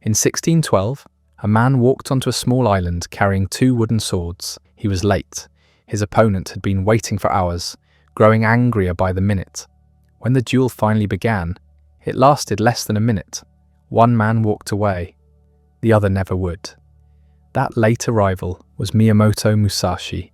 In 1612, a man walked onto a small island carrying 2 wooden swords. He was late. His opponent had been waiting for hours, growing angrier by the minute. When the duel finally began, it lasted less than a minute. One man walked away. The other never would. That late arrival was Miyamoto Musashi,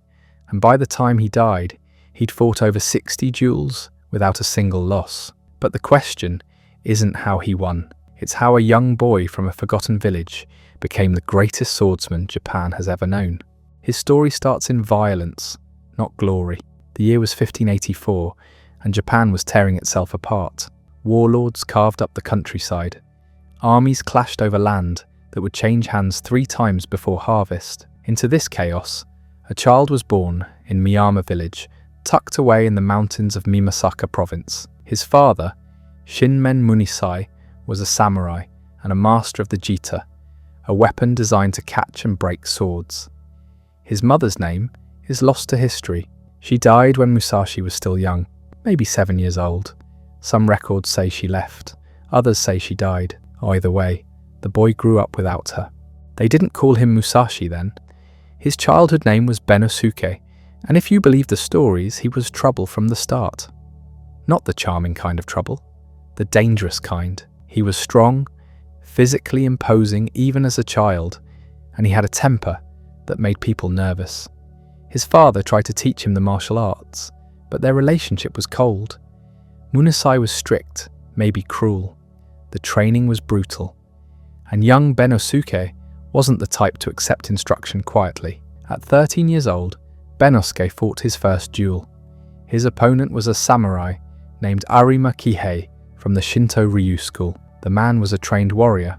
and by the time he died, he'd fought over 60 duels without a single loss. But the question isn't how he won. It's how a young boy from a forgotten village became the greatest swordsman Japan has ever known. His story starts in violence, not glory. The year was 1584, and Japan was tearing itself apart. Warlords carved up the countryside. Armies clashed over land that would change hands 3 times before harvest. Into this chaos, a child was born in Miyama village, tucked away in the mountains of Mimasaka province. His father, Shinmen Munisai, was a samurai and a master of the jita, a weapon designed to catch and break swords. His mother's name is lost to history. She died when Musashi was still young, maybe 7 years old. Some records say she left, others say she died. Either way, the boy grew up without her. They didn't call him Musashi then. His childhood name was Benosuke, and if you believe the stories, he was trouble from the start. Not the charming kind of trouble, the dangerous kind. He was strong, physically imposing even as a child, and he had a temper that made people nervous. His father tried to teach him the martial arts, but their relationship was cold. Munisai was strict, maybe cruel. The training was brutal. And young Benosuke wasn't the type to accept instruction quietly. At 13 years old, Benosuke fought his first duel. His opponent was a samurai named Arima Kihei from the Shinto Ryu school. The man was a trained warrior.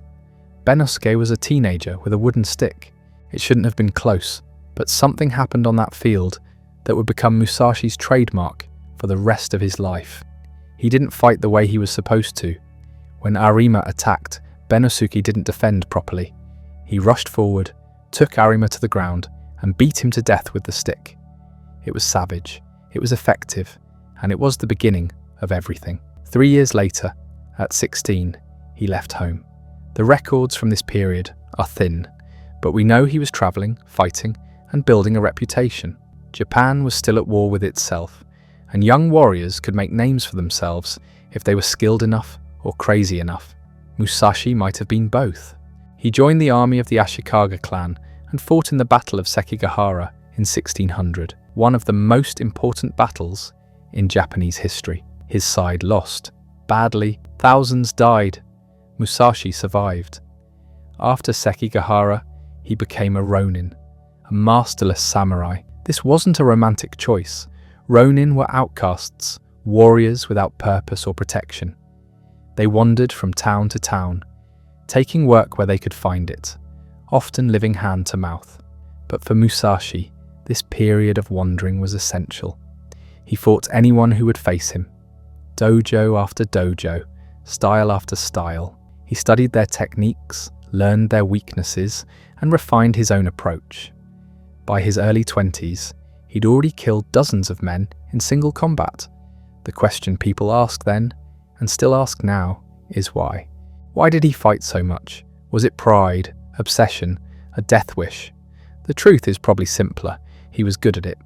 Benosuke was a teenager with a wooden stick. It shouldn't have been close, but something happened on that field that would become Musashi's trademark for the rest of his life. He didn't fight the way he was supposed to. When Arima attacked, Benosuke didn't defend properly. He rushed forward, took Arima to the ground, and beat him to death with the stick. It was savage, it was effective, and it was the beginning of everything. 3 years later, at 16, he left home. The records from this period are thin, but we know he was travelling, fighting, and building a reputation. Japan was still at war with itself, and young warriors could make names for themselves if they were skilled enough or crazy enough. Musashi might have been both. He joined the army of the Ashikaga clan and fought in the Battle of Sekigahara in 1600, one of the most important battles in Japanese history. His side lost. Badly, thousands died. Musashi survived. After Sekigahara, he became a ronin, a masterless samurai. This wasn't a romantic choice. Ronin were outcasts, warriors without purpose or protection. They wandered from town to town, taking work where they could find it, often living hand to mouth. But for Musashi, this period of wandering was essential. He fought anyone who would face him. Dojo after dojo, style after style. He studied their techniques, learned their weaknesses, and refined his own approach. By his early 20s, he'd already killed dozens of men in single combat. The question people asked then, and still ask now, is why? Why did he fight so much? Was it pride, obsession, a death wish? The truth is probably simpler. He was good at it.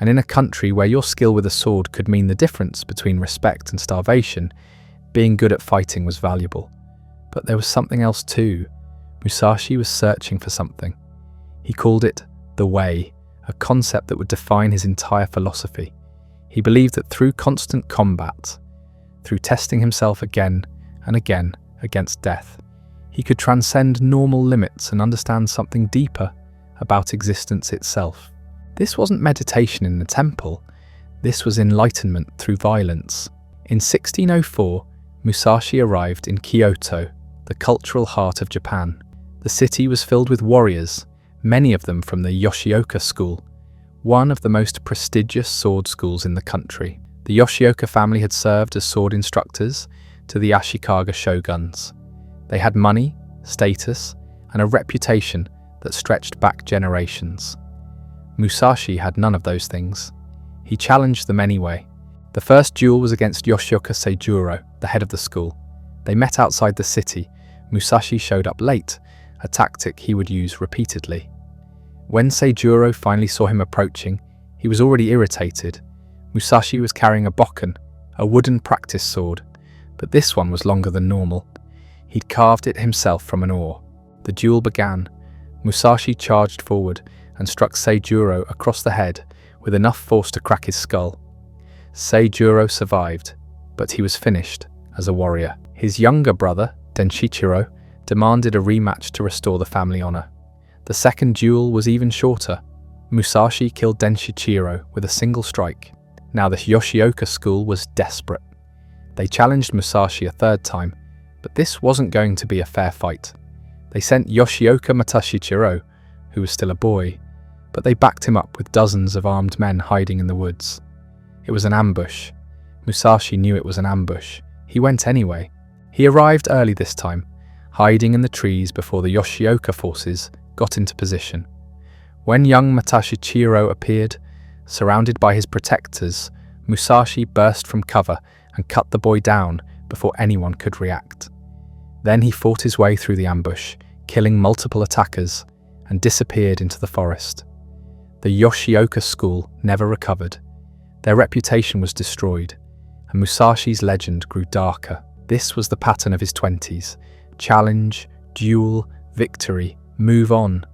And in a country where your skill with a sword could mean the difference between respect and starvation, being good at fighting was valuable. But there was something else too. Musashi was searching for something. He called it the way, a concept that would define his entire philosophy. He believed that through constant combat, through testing himself again and again against death, he could transcend normal limits and understand something deeper about existence itself. This wasn't meditation in the temple, this was enlightenment through violence. In 1604, Musashi arrived in Kyoto, the cultural heart of Japan. The city was filled with warriors, many of them from the Yoshioka school, one of the most prestigious sword schools in the country. The Yoshioka family had served as sword instructors to the Ashikaga shoguns. They had money, status, and a reputation that stretched back generations. Musashi had none of those things. He challenged them anyway. The first duel was against Yoshioka Seijuro, the head of the school. They met outside the city. Musashi showed up late, a tactic he would use repeatedly. When Seijuro finally saw him approaching, he was already irritated. Musashi was carrying a bokken, a wooden practice sword, but this one was longer than normal. He'd carved it himself from an oar. The duel began. Musashi charged forward and struck Seijuro across the head with enough force to crack his skull. Seijuro survived, but he was finished as a warrior. His younger brother, Denshichiro, demanded a rematch to restore the family honor. The second duel was even shorter. Musashi killed Denshichiro with a single strike. Now the Yoshioka school was desperate. They challenged Musashi a third time, but this wasn't going to be a fair fight. They sent Yoshioka Matashichiro, who was still a boy, but they backed him up with dozens of armed men hiding in the woods. It was an ambush. Musashi knew it was an ambush. He went anyway. He arrived early this time, hiding in the trees before the Yoshioka forces got into position. When young Matashichiro appeared, surrounded by his protectors, Musashi burst from cover and cut the boy down before anyone could react. Then he fought his way through the ambush, killing multiple attackers, and disappeared into the forest. The Yoshioka school never recovered. Their reputation was destroyed, and Musashi's legend grew darker. This was the pattern of his 20s. Challenge, duel, victory, move on.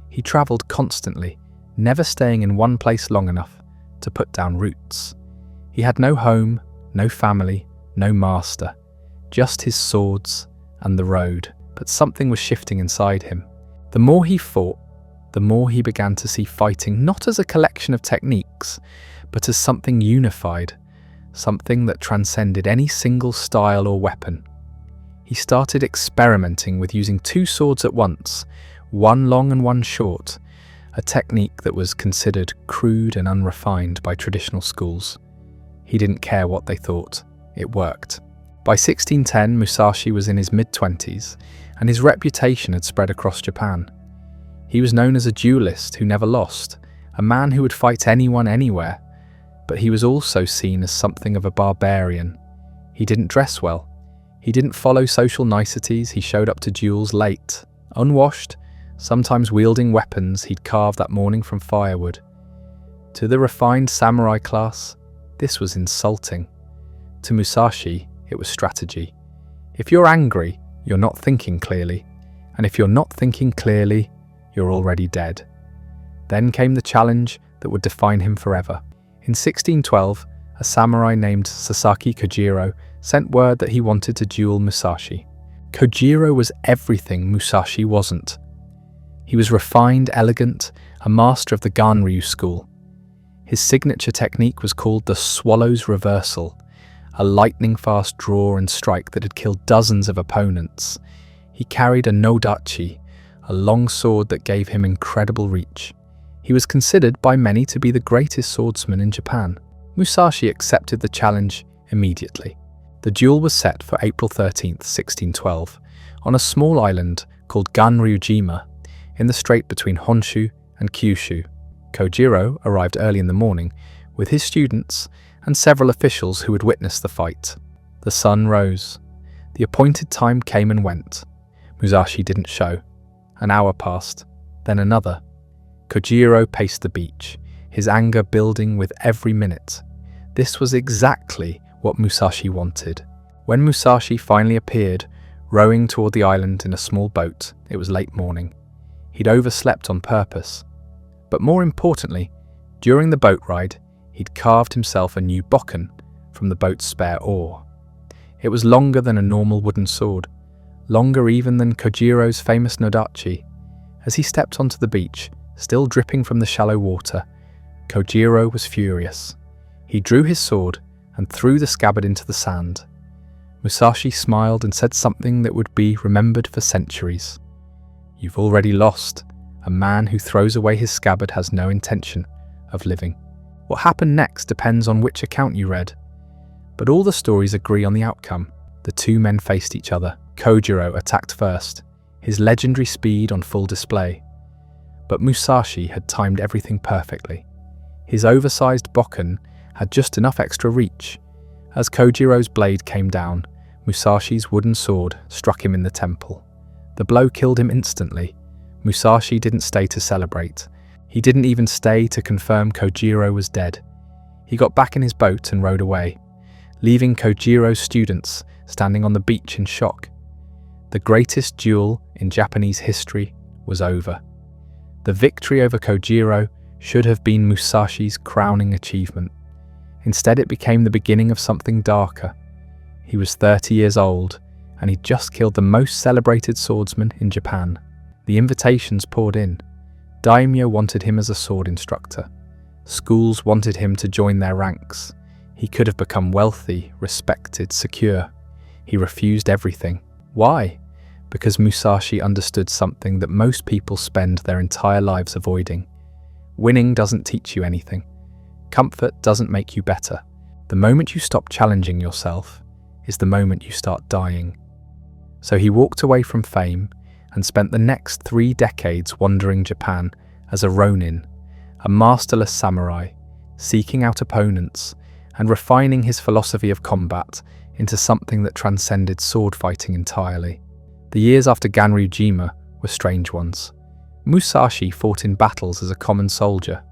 He travelled constantly, never staying in one place long enough to put down roots. He had no home, no family, no master, just his swords and the road. But something was shifting inside him. The more he fought, the more he began to see fighting not as a collection of techniques, but as something unified, something that transcended any single style or weapon. He started experimenting with using two swords at once, one long and one short, a technique that was considered crude and unrefined by traditional schools. He didn't care what they thought. It worked. By 1610, Musashi was in his mid-20s, and his reputation had spread across Japan. He was known as a duelist who never lost, a man who would fight anyone anywhere, but he was also seen as something of a barbarian. He didn't dress well. He didn't follow social niceties. He showed up to duels late, unwashed, sometimes wielding weapons he'd carved that morning from firewood. To the refined samurai class, this was insulting. To Musashi, it was strategy. If you're angry, you're not thinking clearly, and if you're not thinking clearly, you're already dead. Then came the challenge that would define him forever. In 1612, a samurai named Sasaki Kojiro sent word that he wanted to duel Musashi. Kojiro was everything Musashi wasn't. He was refined, elegant, a master of the Ganryu school. His signature technique was called the swallow's reversal, a lightning-fast draw and strike that had killed dozens of opponents. He carried a nodachi, a long sword that gave him incredible reach. He was considered by many to be the greatest swordsman in Japan. Musashi accepted the challenge immediately. The duel was set for April 13, 1612, on a small island called Ganryujima in the strait between Honshu and Kyushu. Kojiro arrived early in the morning with his students and several officials who had witnessed the fight. The sun rose. The appointed time came and went. Musashi didn't show. An hour passed, then another. Kojiro paced the beach, his anger building with every minute. This was exactly what Musashi wanted. When Musashi finally appeared, rowing toward the island in a small boat, it was late morning. He'd overslept on purpose. But more importantly, during the boat ride, he'd carved himself a new bokken from the boat's spare oar. It was longer than a normal wooden sword, longer even than Kojiro's famous nodachi. As he stepped onto the beach, still dripping from the shallow water, Kojiro was furious. He drew his sword and threw the scabbard into the sand. Musashi smiled and said something that would be remembered for centuries. "You've already lost. A man who throws away his scabbard has no intention of living." What happened next depends on which account you read. But all the stories agree on the outcome. The two men faced each other. Kojiro attacked first, his legendary speed on full display. But Musashi had timed everything perfectly. His oversized bokken had just enough extra reach. As Kojiro's blade came down, Musashi's wooden sword struck him in the temple. The blow killed him instantly. Musashi didn't stay to celebrate. He didn't even stay to confirm Kojiro was dead. He got back in his boat and rowed away, leaving Kojiro's students standing on the beach in shock. The greatest duel in Japanese history was over. The victory over Kojiro should have been Musashi's crowning achievement. Instead, it became the beginning of something darker. He was 30 years old, and he'd just killed the most celebrated swordsman in Japan. The invitations poured in. Daimyo wanted him as a sword instructor. Schools wanted him to join their ranks. He could have become wealthy, respected, secure. He refused everything. Why? Because Musashi understood something that most people spend their entire lives avoiding. Winning doesn't teach you anything. Comfort doesn't make you better. The moment you stop challenging yourself is the moment you start dying. So he walked away from fame and spent the next 3 decades wandering Japan as a ronin, a masterless samurai, seeking out opponents and refining his philosophy of combat into something that transcended sword fighting entirely. The years after Ganryujima were strange ones. Musashi fought in battles as a common soldier,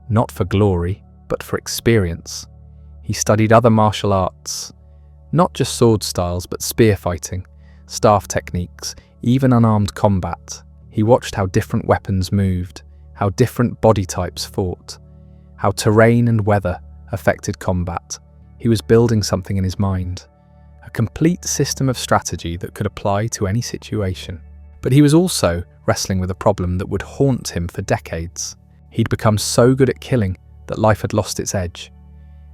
not for glory, but for experience. He studied other martial arts, not just sword styles, but spear fighting, staff techniques, even unarmed combat. He watched how different weapons moved, how different body types fought, how terrain and weather affected combat. He was building something in his mind, a complete system of strategy that could apply to any situation. But he was also wrestling with a problem that would haunt him for decades. He'd become so good at killing that life had lost its edge.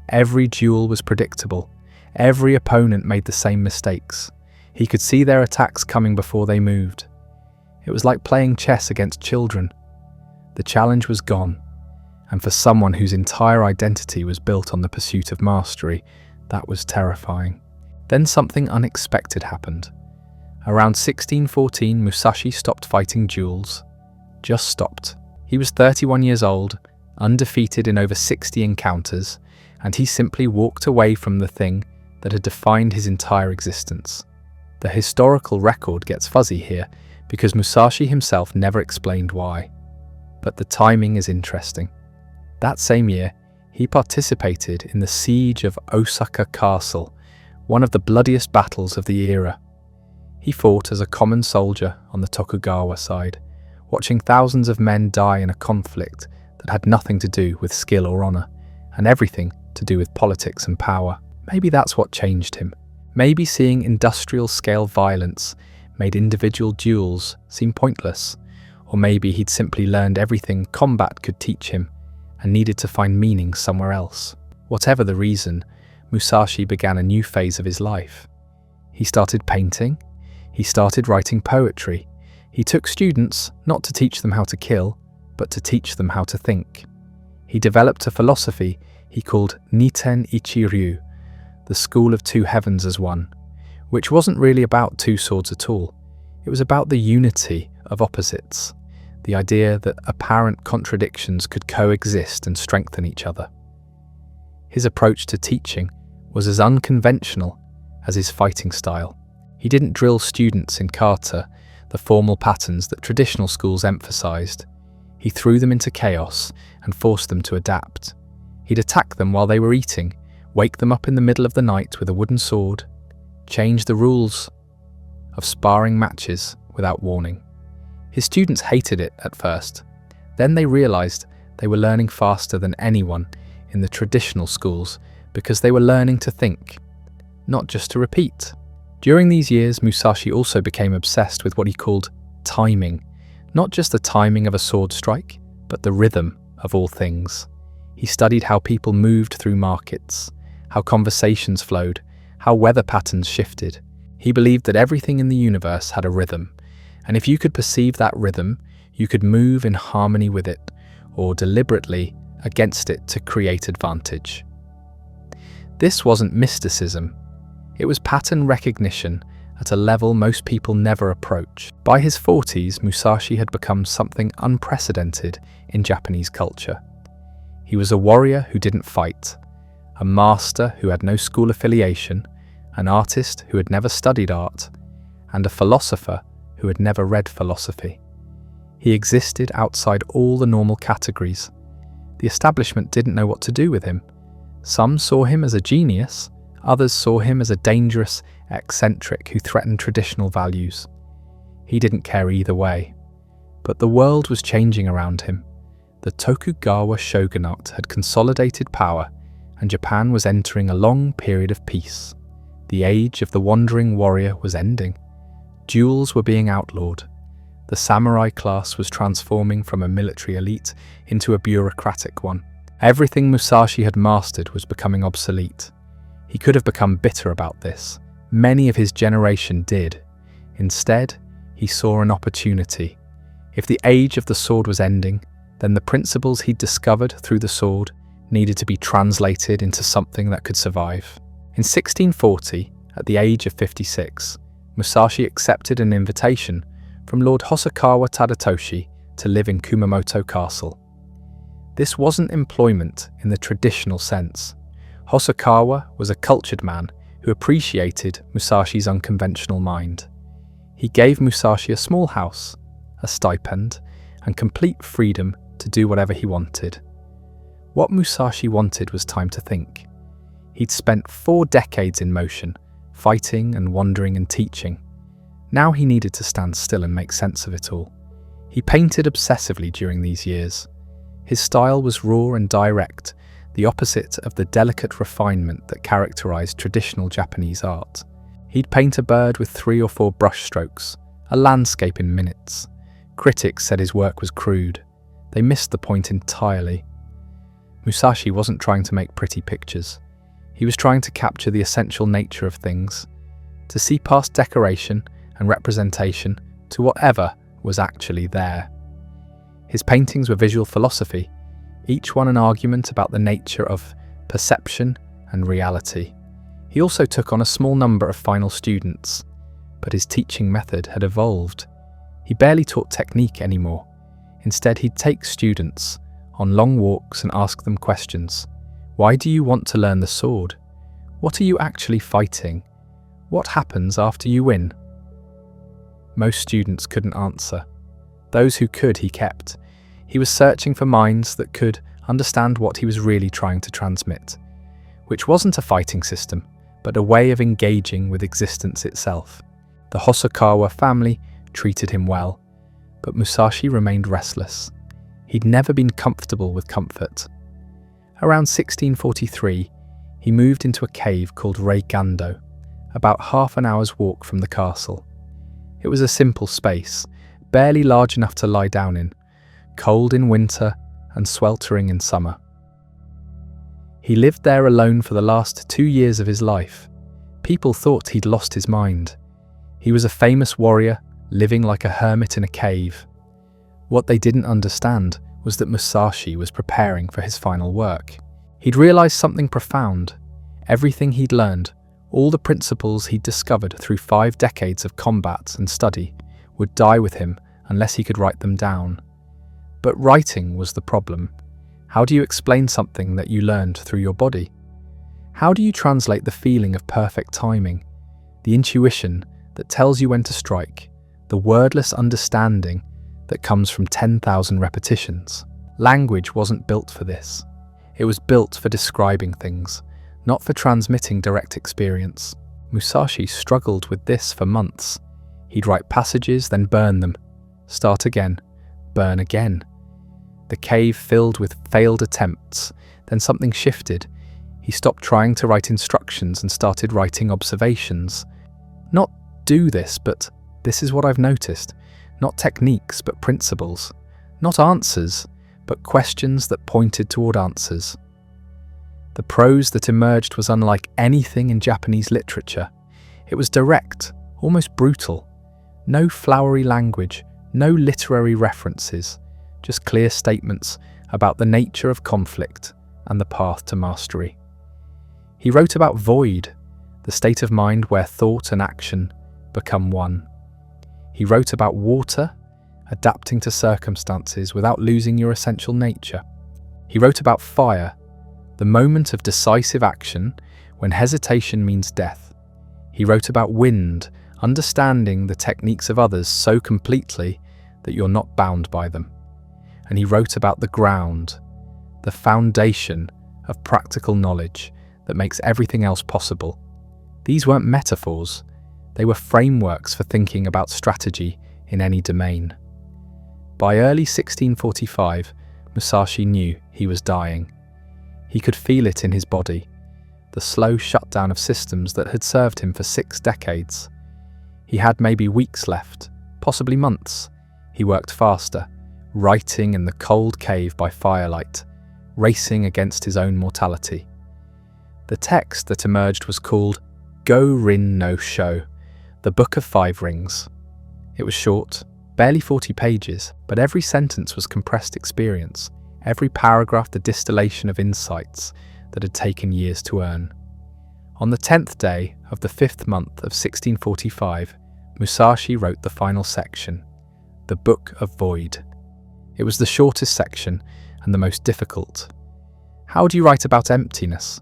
Every duel was predictable. Every opponent made the same mistakes. He could see their attacks coming before they moved. It was like playing chess against children. The challenge was gone, and for someone whose entire identity was built on the pursuit of mastery, that was terrifying. Then something unexpected happened. Around 1614, Musashi stopped fighting duels. Just stopped. He was 31 years old, undefeated in over 60 encounters, and he simply walked away from the thing that had defined his entire existence. The historical record gets fuzzy here because Musashi himself never explained why. But the timing is interesting. That same year, he participated in the siege of Osaka Castle, one of the bloodiest battles of the era. He fought as a common soldier on the Tokugawa side, watching thousands of men die in a conflict that had nothing to do with skill or honor, and everything to do with politics and power. Maybe that's what changed him. Maybe seeing industrial-scale violence made individual duels seem pointless, or maybe he'd simply learned everything combat could teach him and needed to find meaning somewhere else. Whatever the reason, Musashi began a new phase of his life. He started painting. He started writing poetry. He took students not to teach them how to kill, but to teach them how to think. He developed a philosophy he called Niten Ichi-ryu, the school of two heavens as one, which wasn't really about two swords at all. It was about the unity of opposites, the idea that apparent contradictions could coexist and strengthen each other. His approach to teaching was as unconventional as his fighting style. He didn't drill students in kata, the formal patterns that traditional schools emphasized. He threw them into chaos and forced them to adapt. He'd attack them while they were eating, wake them up in the middle of the night with a wooden sword, change the rules of sparring matches without warning. His students hated it at first. Then they realized they were learning faster than anyone in the traditional schools because they were learning to think, not just to repeat. During these years, Musashi also became obsessed with what he called timing, not just the timing of a sword strike, but the rhythm of all things. He studied how people moved through markets, how conversations flowed, how weather patterns shifted. He believed that everything in the universe had a rhythm, and if you could perceive that rhythm, you could move in harmony with it, or deliberately against it to create advantage. This wasn't mysticism. It was pattern recognition at a level most people never approach. By his 40s, Musashi had become something unprecedented in Japanese culture. He was a warrior who didn't fight, a master who had no school affiliation, an artist who had never studied art, and a philosopher who had never read philosophy. He existed outside all the normal categories. The establishment didn't know what to do with him. Some saw him as a genius, others saw him as a dangerous eccentric who threatened traditional values. He didn't care either way. But the world was changing around him. The Tokugawa shogunate had consolidated power, and Japan was entering a long period of peace. The age of the wandering warrior was ending. Duels were being outlawed. The samurai class was transforming from a military elite into a bureaucratic one. Everything Musashi had mastered was becoming obsolete. He could have become bitter about this. Many of his generation did. Instead, he saw an opportunity. If the age of the sword was ending, then the principles he'd discovered through the sword needed to be translated into something that could survive. In 1640, at the age of 56, Musashi accepted an invitation from Lord Hosokawa Tadatoshi to live in Kumamoto Castle. This wasn't employment in the traditional sense. Hosokawa was a cultured man who appreciated Musashi's unconventional mind. He gave Musashi a small house, a stipend, and complete freedom to do whatever he wanted. What Musashi wanted was time to think. He'd spent 4 decades in motion, fighting and wandering and teaching. Now he needed to stand still and make sense of it all. He painted obsessively during these years. His style was raw and direct, the opposite of the delicate refinement that characterized traditional Japanese art. He'd paint a bird with 3 or 4 brushstrokes, a landscape in minutes. Critics said his work was crude. They missed the point entirely. Musashi wasn't trying to make pretty pictures. He was trying to capture the essential nature of things, to see past decoration and representation to whatever was actually there. His paintings were visual philosophy, each one an argument about the nature of perception and reality. He also took on a small number of final students, but his teaching method had evolved. He barely taught technique anymore. Instead, he'd take students on long walks and ask them questions. Why do you want to learn the sword? What are you actually fighting? What happens after you win? Most students couldn't answer. Those who could, he kept. He was searching for minds that could understand what he was really trying to transmit, which wasn't a fighting system, but a way of engaging with existence itself. The Hosokawa family treated him well, but Musashi remained restless. He'd never been comfortable with comfort. Around 1643, he moved into a cave called Reigando, about half an hour's walk from the castle. It was a simple space, barely large enough to lie down in, cold in winter and sweltering in summer. He lived there alone for the last 2 years of his life. People thought he'd lost his mind. He was a famous warrior, living like a hermit in a cave. What they didn't understand was that Musashi was preparing for his final work. He'd realized something profound. Everything he'd learned, all the principles he'd discovered through 5 decades of combat and study, would die with him unless he could write them down. But writing was the problem. How do you explain something that you learned through your body? How do you translate the feeling of perfect timing, the intuition that tells you when to strike, the wordless understanding that comes from 10,000 repetitions? Language wasn't built for this. It was built for describing things, not for transmitting direct experience. Musashi struggled with this for months. He'd write passages, then burn them. Start again. Burn again. The cave filled with failed attempts. Then something shifted. He stopped trying to write instructions and started writing observations. Not do this, but this is what I've noticed. Not techniques, but principles. Not answers, but questions that pointed toward answers. The prose that emerged was unlike anything in Japanese literature. It was direct, almost brutal. No flowery language, no literary references, just clear statements about the nature of conflict and the path to mastery. He wrote about void, the state of mind where thought and action become one. He wrote about water, adapting to circumstances without losing your essential nature. He wrote about fire, the moment of decisive action when hesitation means death. He wrote about wind, understanding the techniques of others so completely that you're not bound by them. And he wrote about the ground, the foundation of practical knowledge that makes everything else possible. These weren't metaphors, they were frameworks for thinking about strategy in any domain. By early 1645, Musashi knew he was dying. He could feel it in his body, the slow shutdown of systems that had served him for 6 decades. He had maybe weeks left, possibly months. He worked faster, writing in the cold cave by firelight, racing against his own mortality. The text that emerged was called Go-Rin no Sho, the Book of 5 Rings. It was short, barely 40 pages, but every sentence was compressed experience, every paragraph the distillation of insights that had taken years to earn. On the 10th day of the 5th month of 1645, Musashi wrote the final section, the Book of Void. It was the shortest section and the most difficult. How do you write about emptiness?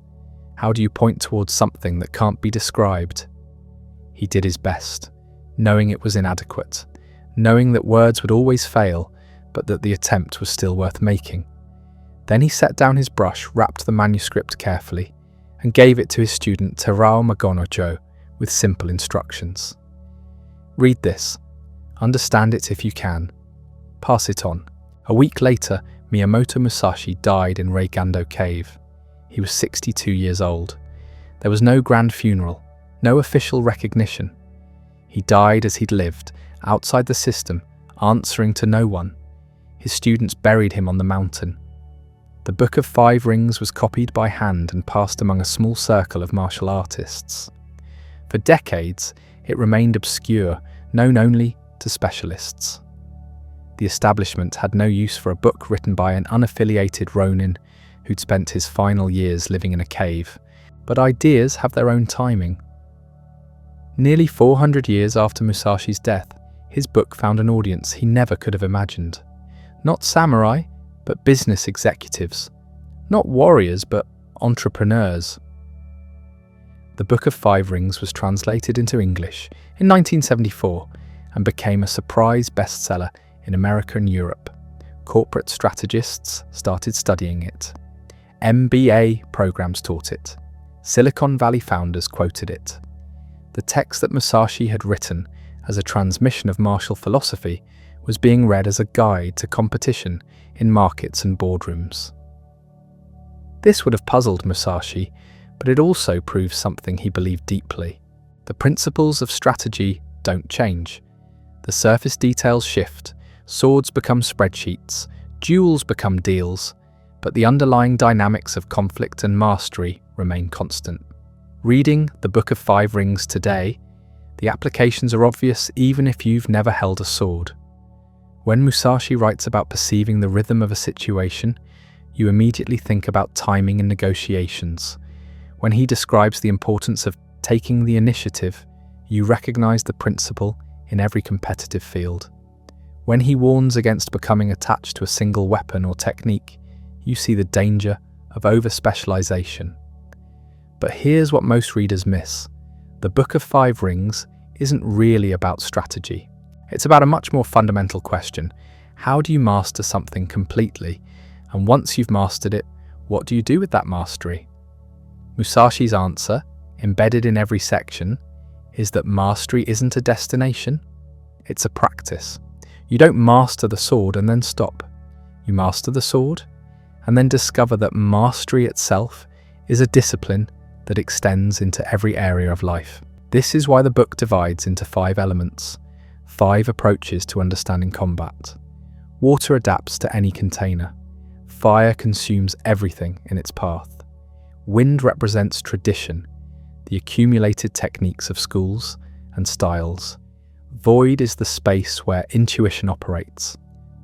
How do you point towards something that can't be described? He did his best, knowing it was inadequate, knowing that words would always fail, but that the attempt was still worth making. Then he set down his brush, wrapped the manuscript carefully, and gave it to his student Terao Magonojo with simple instructions. Read this. Understand it if you can. Pass it on. A week later, Miyamoto Musashi died in Reigando Cave. He was 62 years old. There was no grand funeral, no official recognition. He died as he'd lived, outside the system, answering to no one. His students buried him on the mountain. The Book of 5 Rings was copied by hand and passed among a small circle of martial artists. For decades, it remained obscure, known only to specialists. The establishment had no use for a book written by an unaffiliated ronin who'd spent his final years living in a cave, but ideas have their own timing. Nearly 400 years after Musashi's death, his book found an audience he never could have imagined. Not samurai, but business executives. Not warriors, but entrepreneurs. The Book of 5 Rings was translated into English in 1974 and became a surprise bestseller in America and Europe. Corporate strategists started studying it. MBA programs taught it. Silicon Valley founders quoted it. The text that Musashi had written as a transmission of martial philosophy was being read as a guide to competition in markets and boardrooms. This would have puzzled Musashi, but it also proves something he believed deeply. The principles of strategy don't change. The surface details shift, swords become spreadsheets, duels become deals, but the underlying dynamics of conflict and mastery remain constant. Reading the Book of 5 Rings today, the applications are obvious even if you've never held a sword. When Musashi writes about perceiving the rhythm of a situation, you immediately think about timing and negotiations. When he describes the importance of taking the initiative, you recognize the principle in every competitive field. When he warns against becoming attached to a single weapon or technique, you see the danger of over-specialization. But here's what most readers miss. The Book of 5 Rings isn't really about strategy. It's about a much more fundamental question. How do you master something completely? And once you've mastered it, what do you do with that mastery? Musashi's answer, embedded in every section, is that mastery isn't a destination, it's a practice. You don't master the sword and then stop. You master the sword and then discover that mastery itself is a discipline that extends into every area of life. This is why the book divides into 5 elements, 5 approaches to understanding combat. Water adapts to any container. Fire consumes everything in its path. Wind represents tradition, the accumulated techniques of schools and styles. Void is the space where intuition operates,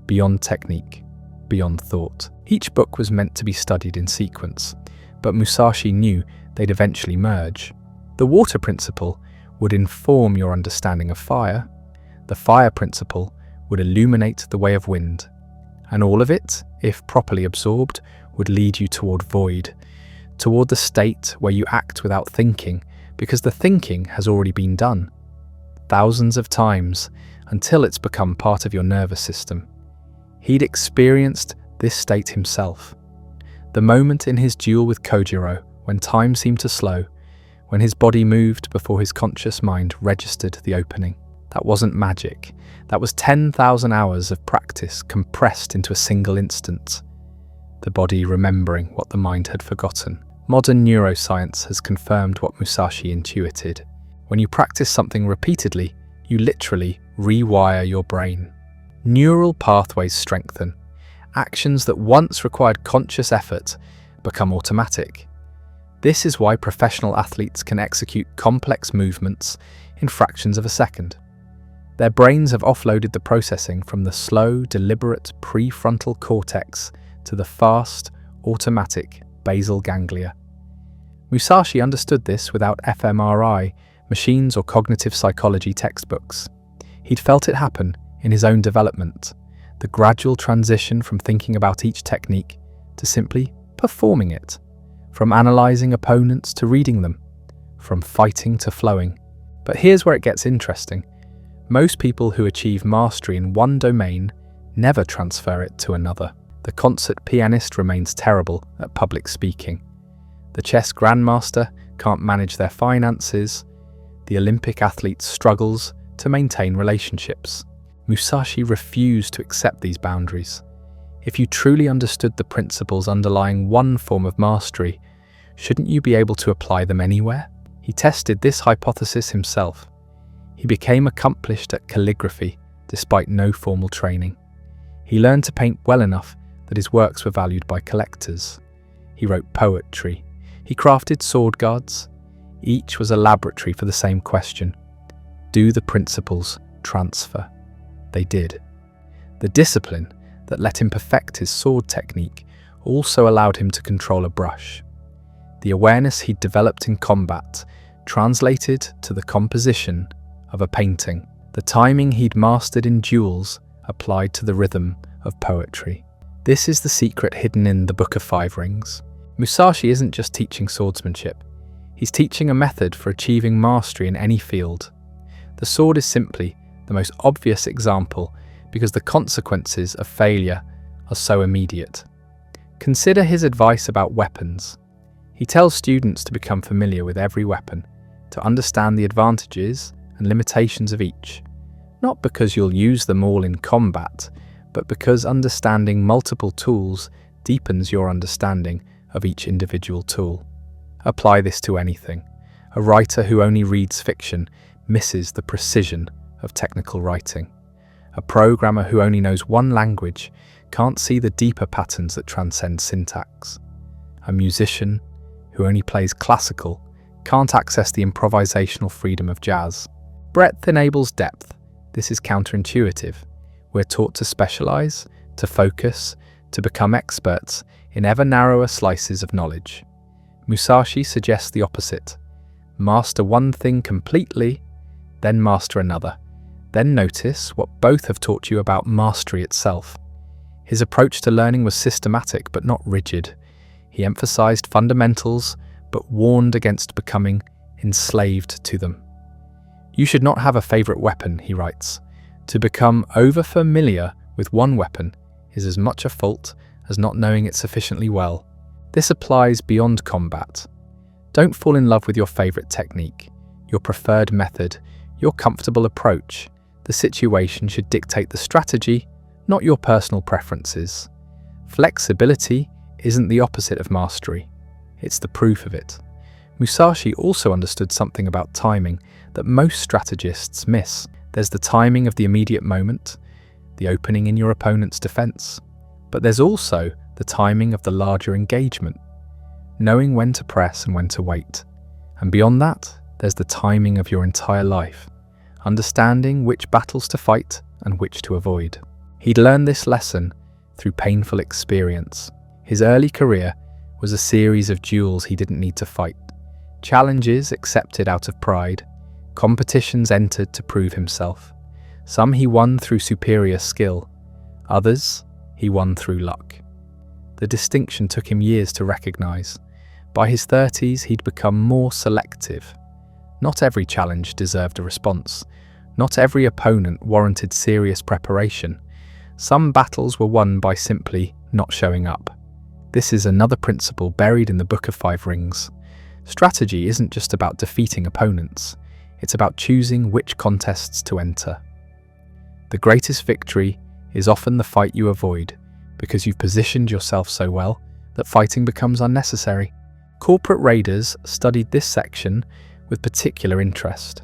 beyond technique, beyond thought. Each book was meant to be studied in sequence, but Musashi knew they'd eventually merge. The water principle would inform your understanding of fire. The fire principle would illuminate the way of wind. And all of it, if properly absorbed, would lead you toward void, toward the state where you act without thinking, because the thinking has already been done thousands of times until it's become part of your nervous system. He'd experienced this state himself. The moment in his duel with Kojiro, when time seemed to slow, when his body moved before his conscious mind registered the opening. That wasn't magic. That was 10,000 hours of practice compressed into a single instant. The body remembering what the mind had forgotten. Modern neuroscience has confirmed what Musashi intuited. When you practice something repeatedly, you literally rewire your brain. Neural pathways strengthen. Actions that once required conscious effort become automatic. This is why professional athletes can execute complex movements in fractions of a second. Their brains have offloaded the processing from the slow, deliberate prefrontal cortex to the fast, automatic basal ganglia. Musashi understood this without fMRI, machines or cognitive psychology textbooks. He'd felt it happen in his own development, the gradual transition from thinking about each technique to simply performing it, from analysing opponents to reading them, from fighting to flowing. But here's where it gets interesting. Most people who achieve mastery in one domain never transfer it to another. The concert pianist remains terrible at public speaking. The chess grandmaster can't manage their finances. The Olympic athlete struggles to maintain relationships. Musashi refused to accept these boundaries. If you truly understood the principles underlying one form of mastery, shouldn't you be able to apply them anywhere? He tested this hypothesis himself. He became accomplished at calligraphy despite no formal training. He learned to paint well enough that his works were valued by collectors. He wrote poetry. He crafted sword guards. Each was a laboratory for the same question. Do the principles transfer? They did. The discipline that let him perfect his sword technique also allowed him to control a brush. The awareness he'd developed in combat translated to the composition of a painting. The timing he'd mastered in duels applied to the rhythm of poetry. This is the secret hidden in the Book of Five Rings. Musashi isn't just teaching swordsmanship. He's teaching a method for achieving mastery in any field. The sword is simply the most obvious example because the consequences of failure are so immediate. Consider his advice about weapons. He tells students to become familiar with every weapon, to understand the advantages and limitations of each, not because you'll use them all in combat, but because understanding multiple tools deepens your understanding of each individual tool. Apply this to anything. A writer who only reads fiction misses the precision of technical writing. A programmer who only knows one language can't see the deeper patterns that transcend syntax. A musician who only plays classical can't access the improvisational freedom of jazz. Breadth enables depth. This is counterintuitive. We're taught to specialize, to focus, to become experts in ever narrower slices of knowledge. Musashi suggests the opposite. Master one thing completely, then master another. Then notice what both have taught you about mastery itself. His approach to learning was systematic but not rigid. He emphasized fundamentals but warned against becoming enslaved to them. You should not have a favorite weapon, he writes. To become over-familiar with one weapon is as much a fault as not knowing it sufficiently well. This applies beyond combat. Don't fall in love with your favorite technique, your preferred method, your comfortable approach. The situation should dictate the strategy, not your personal preferences. Flexibility isn't the opposite of mastery. It's the proof of it. Musashi also understood something about timing that most strategists miss. There's the timing of the immediate moment, the opening in your opponent's defense, but there's also the timing of the larger engagement, knowing when to press and when to wait. And beyond that, there's the timing of your entire life, understanding which battles to fight and which to avoid. He'd learned this lesson through painful experience. His early career was a series of duels he didn't need to fight, challenges accepted out of pride, competitions entered to prove himself. Some he won through superior skill, others he won through luck. The distinction took him years to recognize. By his 30s, he'd become more selective, Not every challenge deserved a response. Not every opponent warranted serious preparation. Some battles were won by simply not showing up. This is another principle buried in the Book of Five Rings. Strategy isn't just about defeating opponents. It's about choosing which contests to enter. The greatest victory is often the fight you avoid, because you've positioned yourself so well that fighting becomes unnecessary. Corporate raiders studied this section with particular interest.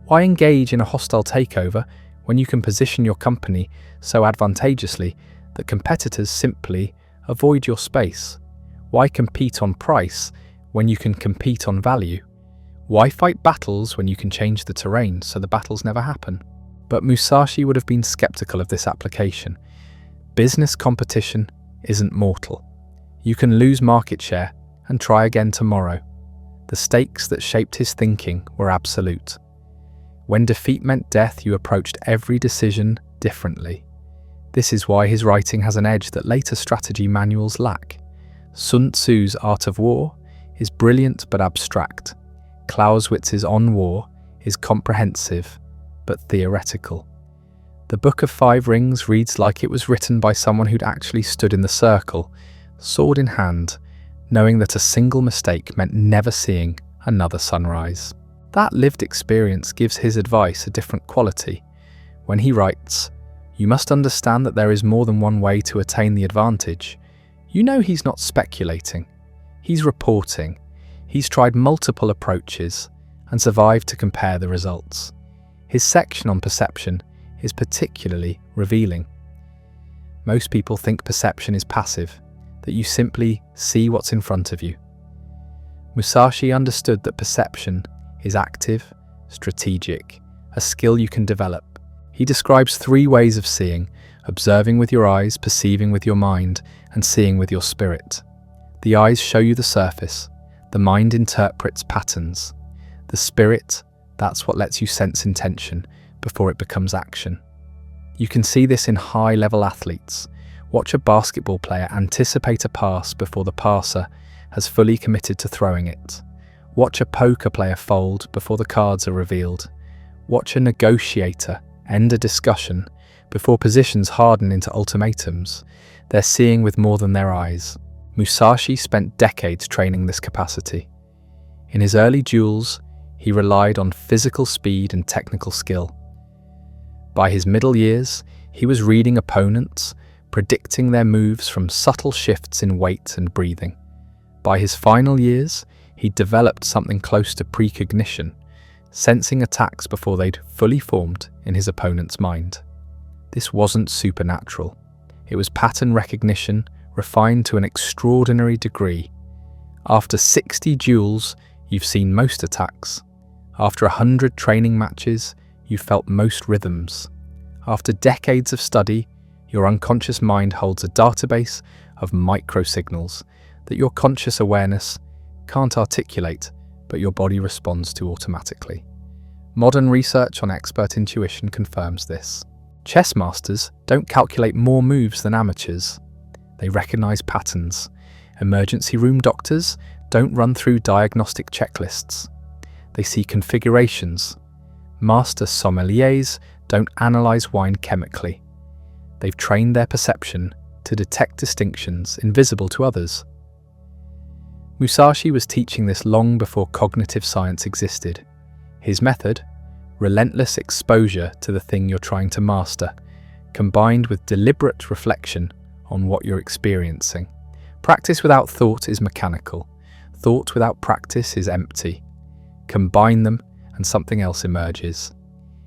Why engage in a hostile takeover when you can position your company so advantageously that competitors simply avoid your space? Why compete on price when you can compete on value? Why fight battles when you can change the terrain so the battles never happen? But Musashi would have been skeptical of this application. Business competition isn't mortal. You can lose market share and try again tomorrow. The stakes that shaped his thinking were absolute. When defeat meant death, you approached every decision differently. This is why his writing has an edge that later strategy manuals lack. Sun Tzu's Art of War is brilliant but abstract. Clausewitz's On War is comprehensive but theoretical. The Book of Five Rings reads like it was written by someone who'd actually stood in the circle, sword in hand, knowing that a single mistake meant never seeing another sunrise. That lived experience gives his advice a different quality. When he writes, "You must understand that there is more than one way to attain the advantage," you know he's not speculating. He's reporting. He's tried multiple approaches and survived to compare the results. His section on perception is particularly revealing. Most people think perception is passive, that you simply see what's in front of you. Musashi understood that perception is active, strategic, a skill you can develop. He describes three ways of seeing: observing with your eyes, perceiving with your mind, and seeing with your spirit. The eyes show you the surface. The mind interprets patterns. The spirit, that's what lets you sense intention before it becomes action. You can see this in high-level athletes. Watch a basketball player anticipate a pass before the passer has fully committed to throwing it. Watch a poker player fold before the cards are revealed. Watch a negotiator end a discussion before positions harden into ultimatums. They're seeing with more than their eyes. Musashi spent decades training this capacity. In his early duels, he relied on physical speed and technical skill. By his middle years, he was reading opponents, predicting their moves from subtle shifts in weight and breathing. By his final years, he'd developed something close to precognition, sensing attacks before they'd fully formed in his opponent's mind. This wasn't supernatural. It was pattern recognition refined to an extraordinary degree. After 60 duels, you've seen most attacks. After 100 training matches, you felt most rhythms. After decades of study, your unconscious mind holds a database of microsignals that your conscious awareness can't articulate, but your body responds to automatically. Modern research on expert intuition confirms this. Chess masters don't calculate more moves than amateurs. They recognize patterns. Emergency room doctors don't run through diagnostic checklists. They see configurations. Master sommeliers don't analyze wine chemically. They've trained their perception to detect distinctions invisible to others. Musashi was teaching this long before cognitive science existed. His method, relentless exposure to the thing you're trying to master, combined with deliberate reflection on what you're experiencing. Practice without thought is mechanical. Thought without practice is empty. Combine them and something else emerges.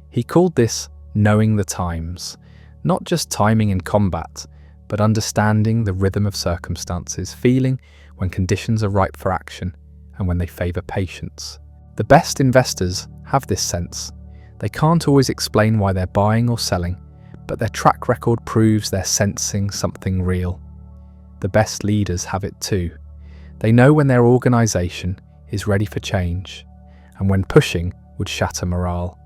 He called this knowing the times, not just timing in combat, but understanding the rhythm of circumstances, feeling when conditions are ripe for action and when they favor patience. The best investors have this sense. They can't always explain why they're buying or selling, but their track record proves they're sensing something real. The best leaders have it too. They know when their organization is ready for change, and when pushing would shatter morale.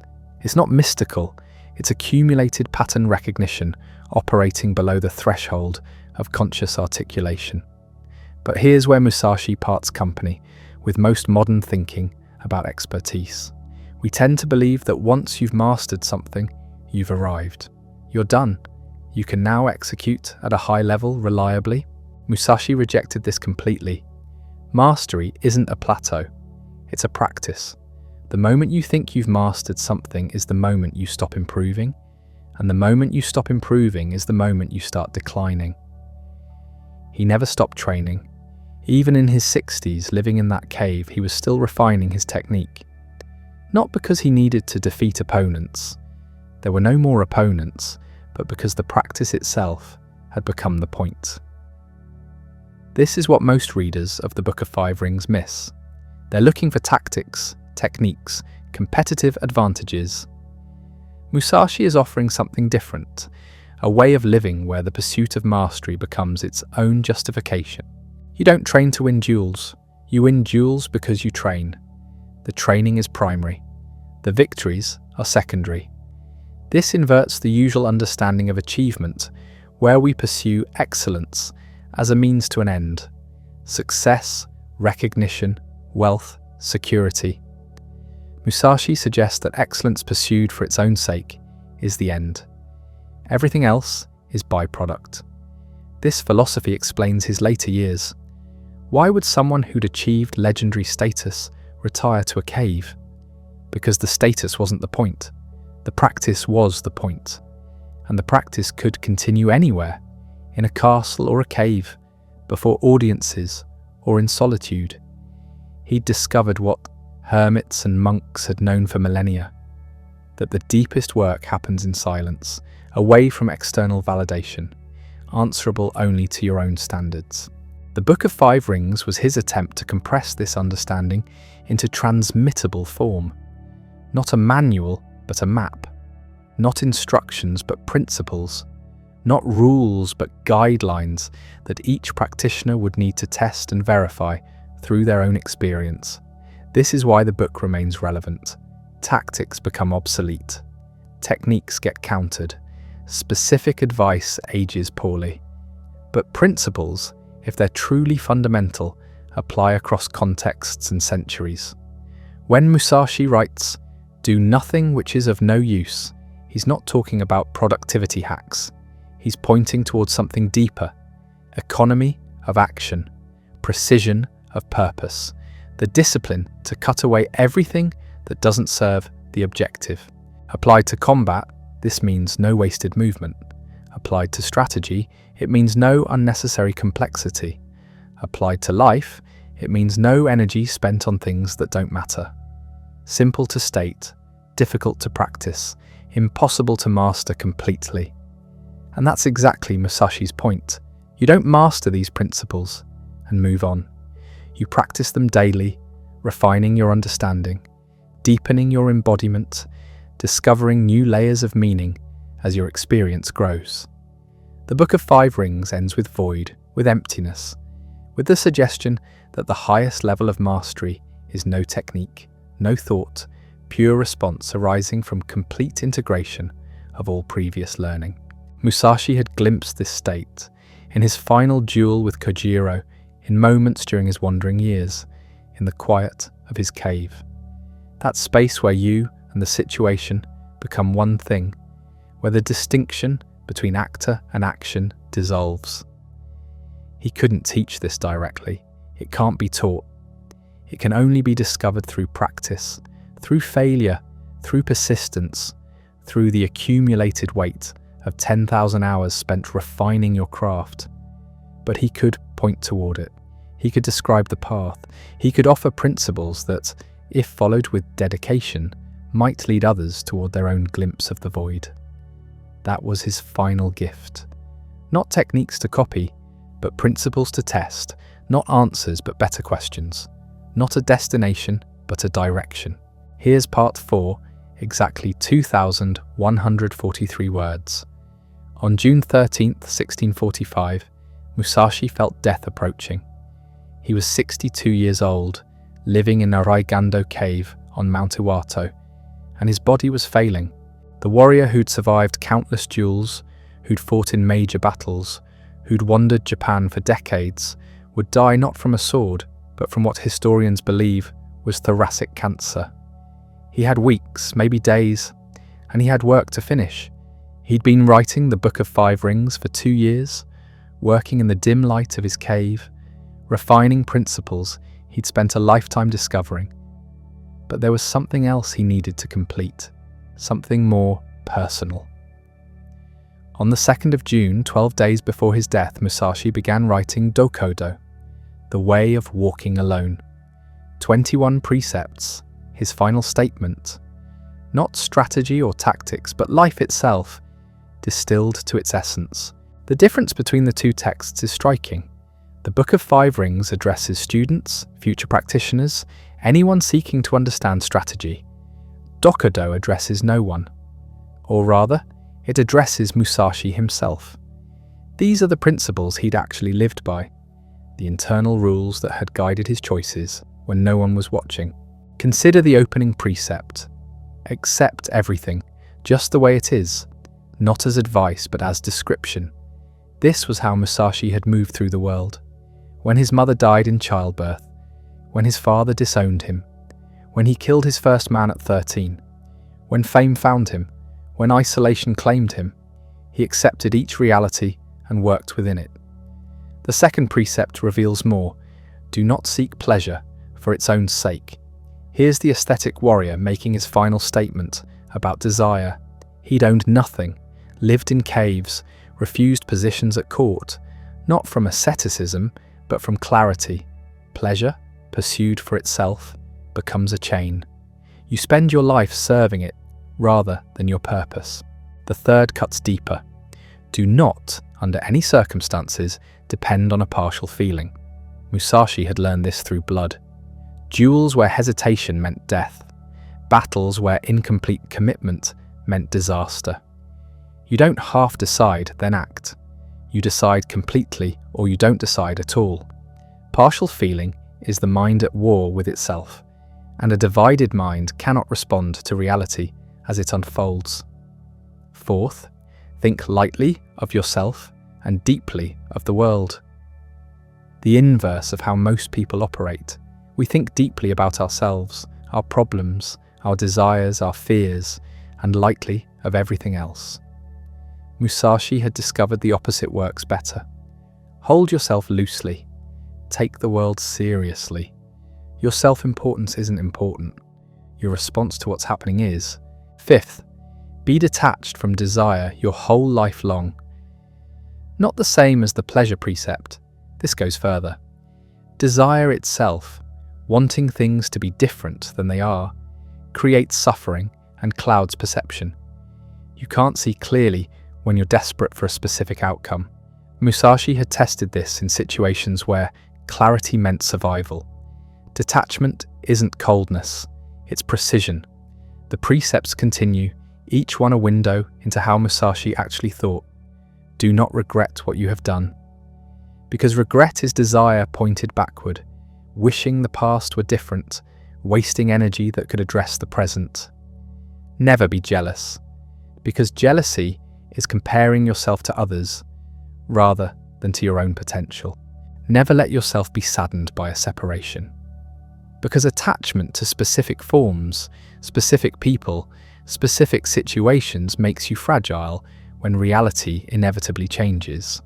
It's not mystical, it's accumulated pattern recognition operating below the threshold of conscious articulation. But here's where Musashi parts company with most modern thinking about expertise. We tend to believe that once you've mastered something, you've arrived. You're done. You can now execute at a high level reliably. Musashi rejected this completely. Mastery isn't a plateau. It's a practice. The moment you think you've mastered something is the moment you stop improving, and the moment you stop improving is the moment you start declining. He never stopped training. Even in his 60s, living in that cave, he was still refining his technique. Not because he needed to defeat opponents. There were no more opponents, but because the practice itself had become the point. This is what most readers of the Book of Five Rings miss. They're looking for tactics, techniques, competitive advantages. Musashi is offering something different, a way of living where the pursuit of mastery becomes its own justification. You don't train to win duels. You win duels because you train. The training is primary. The victories are secondary. This inverts the usual understanding of achievement, where we pursue excellence as a means to an end. Success, recognition, wealth, security. Musashi suggests that excellence pursued for its own sake is the end. Everything else is byproduct. This philosophy explains his later years. Why would someone who'd achieved legendary status retire to a cave? Because the status wasn't the point. The practice was the point. And the practice could continue anywhere, in a castle or a cave, before audiences or in solitude. He'd discovered what hermits and monks had known for millennia, that the deepest work happens in silence, away from external validation, answerable only to your own standards. The Book of Five Rings was his attempt to compress this understanding into transmittable form. Not a manual, but a map. Not instructions, but principles. Not rules, but guidelines that each practitioner would need to test and verify through their own experience. This is why the book remains relevant. Tactics become obsolete. Techniques get countered. Specific advice ages poorly. But principles, if they're truly fundamental, apply across contexts and centuries. When Musashi writes, "Do nothing which is of no use," he's not talking about productivity hacks. He's pointing towards something deeper: economy of action, precision of purpose, the discipline to cut away everything that doesn't serve the objective. Applied to combat, this means no wasted movement. Applied to strategy, it means no unnecessary complexity. Applied to life, it means no energy spent on things that don't matter. Simple to state, difficult to practice, impossible to master completely. And that's exactly Musashi's point. You don't master these principles and move on. You practice them daily, refining your understanding, deepening your embodiment, discovering new layers of meaning as your experience grows. The Book of Five Rings ends with void, with emptiness, with the suggestion that the highest level of mastery is no technique, no thought, pure response arising from complete integration of all previous learning. Musashi had glimpsed this state in his final duel with Kojiro, in moments during his wandering years, in the quiet of his cave. That space where you and the situation become one thing, where the distinction between actor and action dissolves. He couldn't teach this directly. It can't be taught. It can only be discovered through practice, through failure, through persistence, through the accumulated weight of 10,000 hours spent refining your craft. But he could point toward it. He could describe the path. He could offer principles that, if followed with dedication, might lead others toward their own glimpse of the void. That was his final gift. Not techniques to copy, but principles to test. Not answers, but better questions. Not a destination, but a direction. Here's part 4, exactly 2,143 words. On June 13th, 1645, Musashi felt death approaching. He was 62 years old, living in a Raigando cave on Mount Iwato, and his body was failing. The warrior who'd survived countless duels, who'd fought in major battles, who'd wandered Japan for decades, would die not from a sword, but from what historians believe was thoracic cancer. He had weeks, maybe days, and he had work to finish. He'd been writing the Book of Five Rings for 2 years, working in the dim light of his cave, refining principles he'd spent a lifetime discovering. But there was something else he needed to complete, something more personal. On the 2nd of June, 12 days before his death, Musashi began writing Dokkodo, The Way of Walking Alone. 21 precepts, his final statement. Not strategy or tactics, but life itself, distilled to its essence. The difference between the two texts is striking. The Book of Five Rings addresses students, future practitioners, anyone seeking to understand strategy. Dokkodo addresses no one. Or rather, it addresses Musashi himself. These are the principles he'd actually lived by, the internal rules that had guided his choices when no one was watching. Consider the opening precept. Accept everything, just the way it is, not as advice but as description. This was how Musashi had moved through the world. When his mother died in childbirth, when his father disowned him, when he killed his first man at 13, when fame found him, when isolation claimed him, he accepted each reality and worked within it. The second precept reveals more. Do not seek pleasure for its own sake. Here's the aesthetic warrior making his final statement about desire. He'd owned nothing, lived in caves, refused positions at court, not from asceticism, but from clarity. Pleasure, pursued for itself, becomes a chain. You spend your life serving it rather than your purpose. The third cuts deeper. Do not, under any circumstances, depend on a partial feeling. Musashi had learned this through blood. Duels where hesitation meant death. Battles where incomplete commitment meant disaster. You don't half decide, then act. You decide completely, or you don't decide at all. Partial feeling is the mind at war with itself, and a divided mind cannot respond to reality as it unfolds. Fourth, think lightly of yourself and deeply of the world. The inverse of how most people operate. We think deeply about ourselves, our problems, our desires, our fears, and lightly of everything else. Musashi had discovered the opposite works better. Hold yourself loosely. Take the world seriously. Your self-importance isn't important. Your response to what's happening is. Fifth, be detached from desire your whole life long. Not the same as the pleasure precept. This goes further. Desire itself, wanting things to be different than they are, creates suffering and clouds perception. You can't see clearly when you're desperate for a specific outcome. Musashi had tested this in situations where clarity meant survival. Detachment isn't coldness, it's precision. The precepts continue, each one a window into how Musashi actually thought. Do not regret what you have done. Because regret is desire pointed backward, wishing the past were different, wasting energy that could address the present. Never be jealous, because jealousy is comparing yourself to others rather than to your own potential. Never let yourself be saddened by a separation, because attachment to specific forms, specific people, specific situations makes you fragile when reality inevitably changes.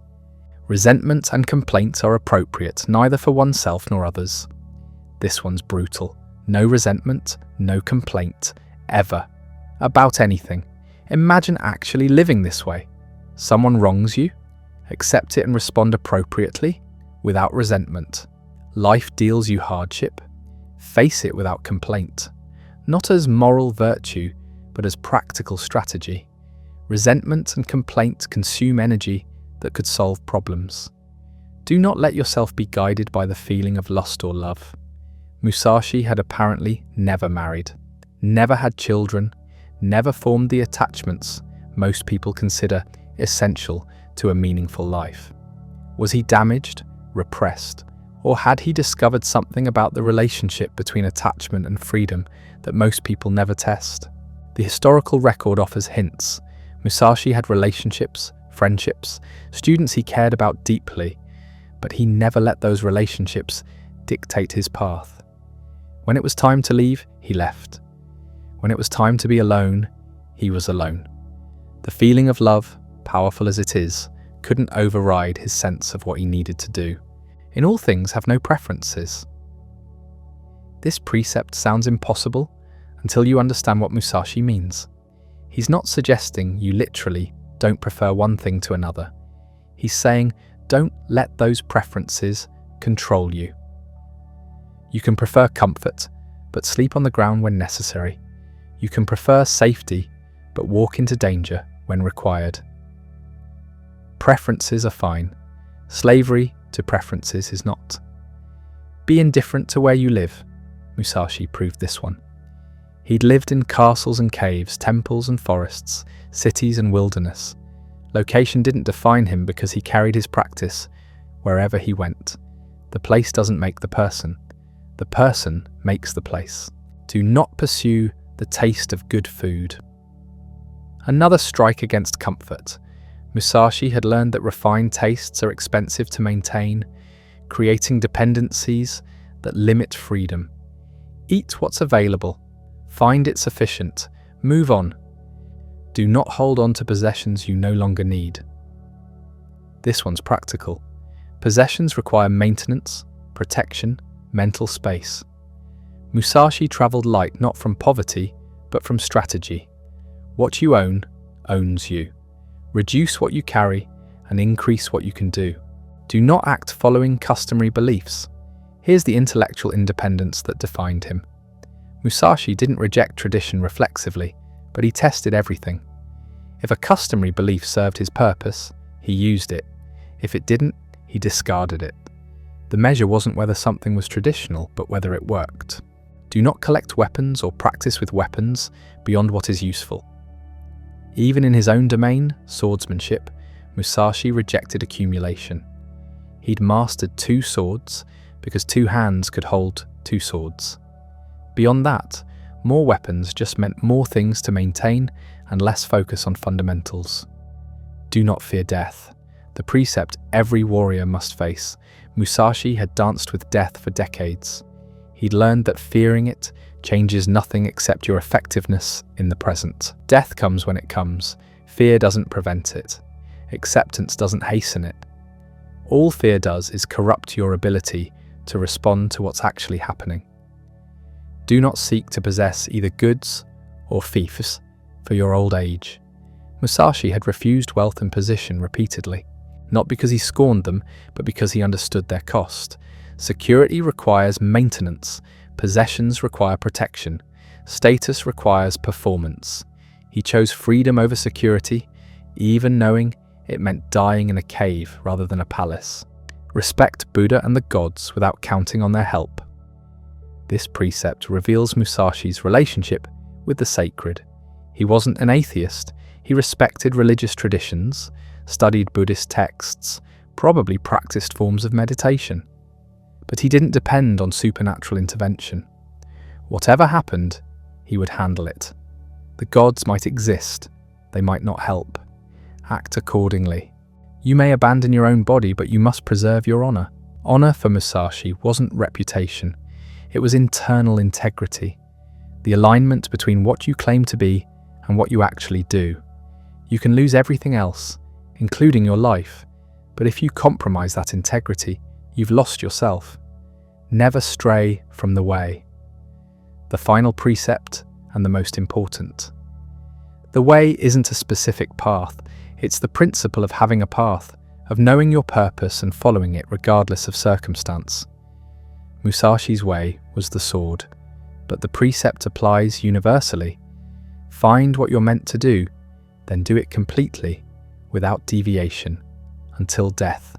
Resentment and complaint are appropriate neither for oneself nor others. This one's brutal. No resentment, no complaint, ever, about anything. Imagine actually living this way. Someone wrongs you, accept it and respond appropriately, without resentment. Life deals you hardship, face it without complaint. Not as moral virtue, but as practical strategy. Resentment and complaint consume energy that could solve problems. Do not let yourself be guided by the feeling of lust or love. Musashi had apparently never married, never had children, never formed the attachments most people consider essential to a meaningful life. Was he damaged, repressed, or had he discovered something about the relationship between attachment and freedom that most people never test? The historical record offers hints. Musashi had relationships, friendships, students he cared about deeply, but he never let those relationships dictate his path. When it was time to leave, he left. When it was time to be alone, he was alone. The feeling of love, powerful as it is, couldn't override his sense of what he needed to do. In all things, have no preferences. This precept sounds impossible until you understand what Musashi means. He's not suggesting you literally don't prefer one thing to another. He's saying, don't let those preferences control you. You can prefer comfort, but sleep on the ground when necessary. You can prefer safety, but walk into danger when required. Preferences are fine. Slavery to preferences is not. Be indifferent to where you live. Musashi proved this one. He'd lived in castles and caves, temples and forests, cities and wilderness. Location didn't define him because he carried his practice wherever he went. The place doesn't make the person. The person makes the place. Do not pursue the taste of good food. Another strike against comfort. Musashi had learned that refined tastes are expensive to maintain, creating dependencies that limit freedom. Eat what's available. Find it sufficient. Move on. Do not hold on to possessions you no longer need. This one's practical. Possessions require maintenance, protection, mental space. Musashi travelled light not from poverty, but from strategy. What you own owns you. Reduce what you carry and increase what you can do. Do not act following customary beliefs. Here's the intellectual independence that defined him. Musashi didn't reject tradition reflexively, but he tested everything. If a customary belief served his purpose, he used it. If it didn't, he discarded it. The measure wasn't whether something was traditional, but whether it worked. Do not collect weapons or practice with weapons beyond what is useful. Even in his own domain, swordsmanship, Musashi rejected accumulation. He'd mastered 2 swords because 2 hands could hold 2 swords. Beyond that, more weapons just meant more things to maintain and less focus on fundamentals. Do not fear death. The precept every warrior must face. Musashi had danced with death for decades. He'd learned that fearing it changes nothing except your effectiveness in the present. Death comes when it comes. Fear doesn't prevent it. Acceptance doesn't hasten it. All fear does is corrupt your ability to respond to what's actually happening. Do not seek to possess either goods or fiefs for your old age. Musashi had refused wealth and position repeatedly, not because he scorned them, but because he understood their cost. Security requires maintenance. Possessions require protection. Status requires performance. He chose freedom over security, even knowing it meant dying in a cave rather than a palace. Respect Buddha and the gods without counting on their help. This precept reveals Musashi's relationship with the sacred. He wasn't an atheist. He respected religious traditions, studied Buddhist texts, probably practiced forms of meditation. But he didn't depend on supernatural intervention. Whatever happened, he would handle it. The gods might exist, they might not help. Act accordingly. You may abandon your own body, but you must preserve your honor. Honor for Musashi wasn't reputation. It was internal integrity, the alignment between what you claim to be and what you actually do. You can lose everything else, including your life, but if you compromise that integrity, you've lost yourself. Never stray from the way. The final precept, and the most important. The way isn't a specific path, it's the principle of having a path, of knowing your purpose and following it regardless of circumstance. Musashi's way was the sword, but the precept applies universally. Find what you're meant to do, then do it completely, without deviation, until death.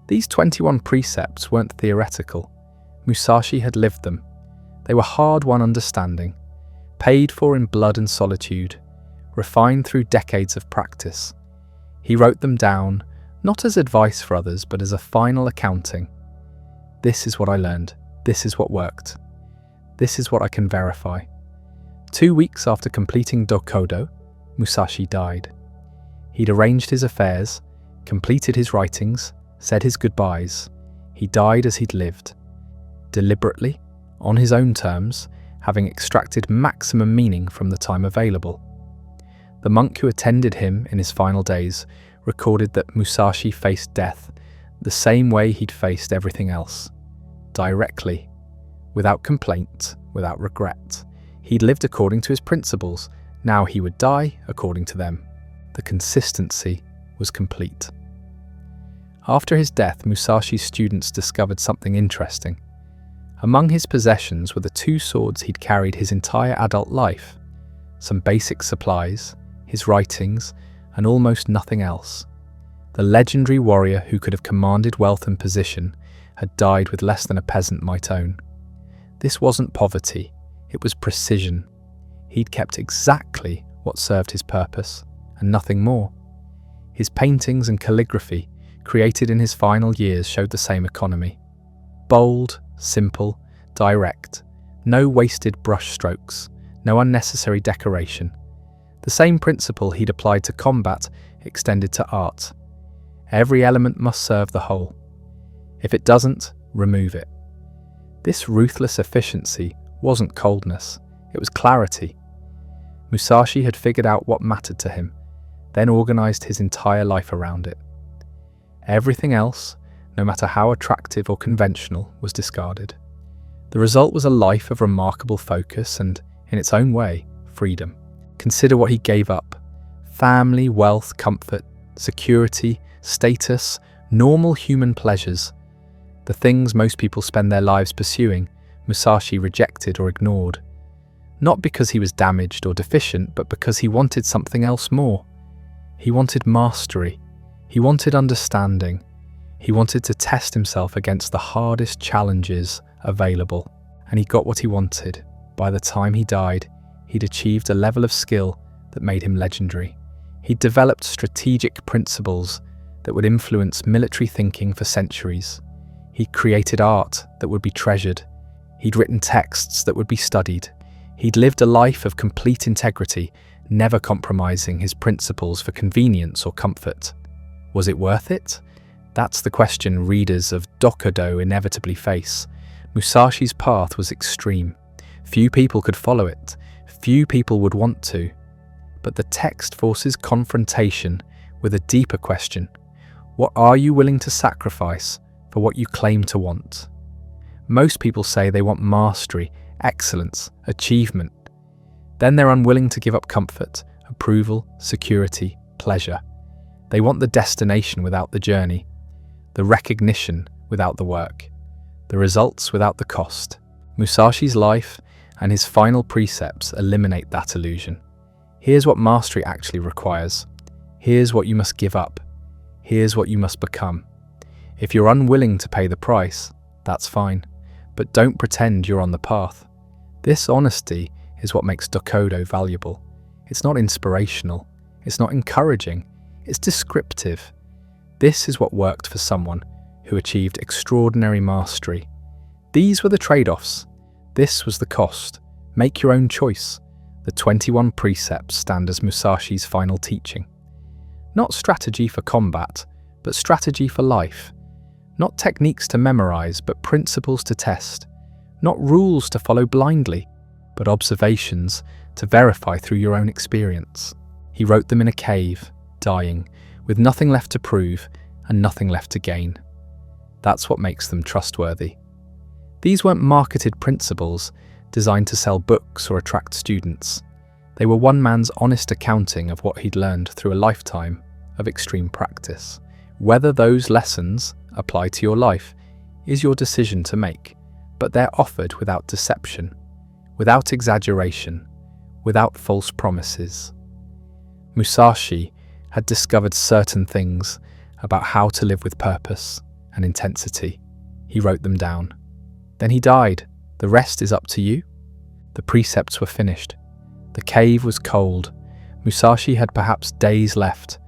These 21 precepts weren't theoretical. Musashi had lived them. They were hard-won understanding, paid for in blood and solitude, refined through decades of practice. He wrote them down, not as advice for others, but as a final accounting. This is what I learned. This is what worked. This is what I can verify. 2 weeks after completing Dokkodo, Musashi died. He'd arranged his affairs, completed his writings, said his goodbyes. He died as he'd lived. Deliberately, on his own terms, having extracted maximum meaning from the time available. The monk who attended him in his final days recorded that Musashi faced death the same way he'd faced everything else, directly, without complaint, without regret. He'd lived according to his principles. Now he would die according to them. The consistency was complete. After his death, Musashi's students discovered something interesting. Among his possessions were the 2 swords he'd carried his entire adult life, some basic supplies, his writings, and almost nothing else. The legendary warrior who could have commanded wealth and position had died with less than a peasant might own. This wasn't poverty, it was precision. He'd kept exactly what served his purpose, and nothing more. His paintings and calligraphy, created in his final years, showed the same economy. Bold, simple, direct, no wasted brush strokes, no unnecessary decoration. The same principle he'd applied to combat extended to art. Every element must serve the whole. If it doesn't, remove it. This ruthless efficiency wasn't coldness, it was clarity. Musashi had figured out what mattered to him, then organized his entire life around it. Everything else, no matter how attractive or conventional, was discarded. The result was a life of remarkable focus and, in its own way, freedom. Consider what he gave up. Family, wealth, comfort, security, status, normal human pleasures. The things most people spend their lives pursuing, Musashi rejected or ignored. Not because he was damaged or deficient, but because he wanted something else more. He wanted mastery. He wanted understanding. He wanted to test himself against the hardest challenges available. And he got what he wanted. By the time he died, he'd achieved a level of skill that made him legendary. He'd developed strategic principles that would influence military thinking for centuries. He'd created art that would be treasured. He'd written texts that would be studied. He'd lived a life of complete integrity, never compromising his principles for convenience or comfort. Was it worth it? That's the question readers of Dokkodo inevitably face. Musashi's path was extreme. Few people could follow it. Few people would want to. But the text forces confrontation with a deeper question. What are you willing to sacrifice for what you claim to want? Most people say they want mastery, excellence, achievement. Then they're unwilling to give up comfort, approval, security, pleasure. They want the destination without the journey, the recognition without the work, the results without the cost. Musashi's life and his final precepts eliminate that illusion. Here's what mastery actually requires. Here's what you must give up. Here's what you must become. If you're unwilling to pay the price, that's fine, but don't pretend you're on the path. This honesty is what makes Dokkodo valuable. It's not inspirational. It's not encouraging. It's descriptive. This is what worked for someone who achieved extraordinary mastery. These were the trade-offs. This was the cost. Make your own choice. The 21 precepts stand as Musashi's final teaching. Not strategy for combat, but strategy for life. Not techniques to memorize, but principles to test. Not rules to follow blindly, but observations to verify through your own experience. He wrote them in a cave, dying, with nothing left to prove and nothing left to gain. That's what makes them trustworthy. These weren't marketed principles designed to sell books or attract students. They were one man's honest accounting of what he'd learned through a lifetime of extreme practice. Whether those lessons apply to your life is your decision to make, but they're offered without deception, without exaggeration, without false promises. Musashi had discovered certain things about how to live with purpose and intensity. He wrote them down. Then he died. The rest is up to you. The precepts were finished. The cave was cold. Musashi had perhaps days left,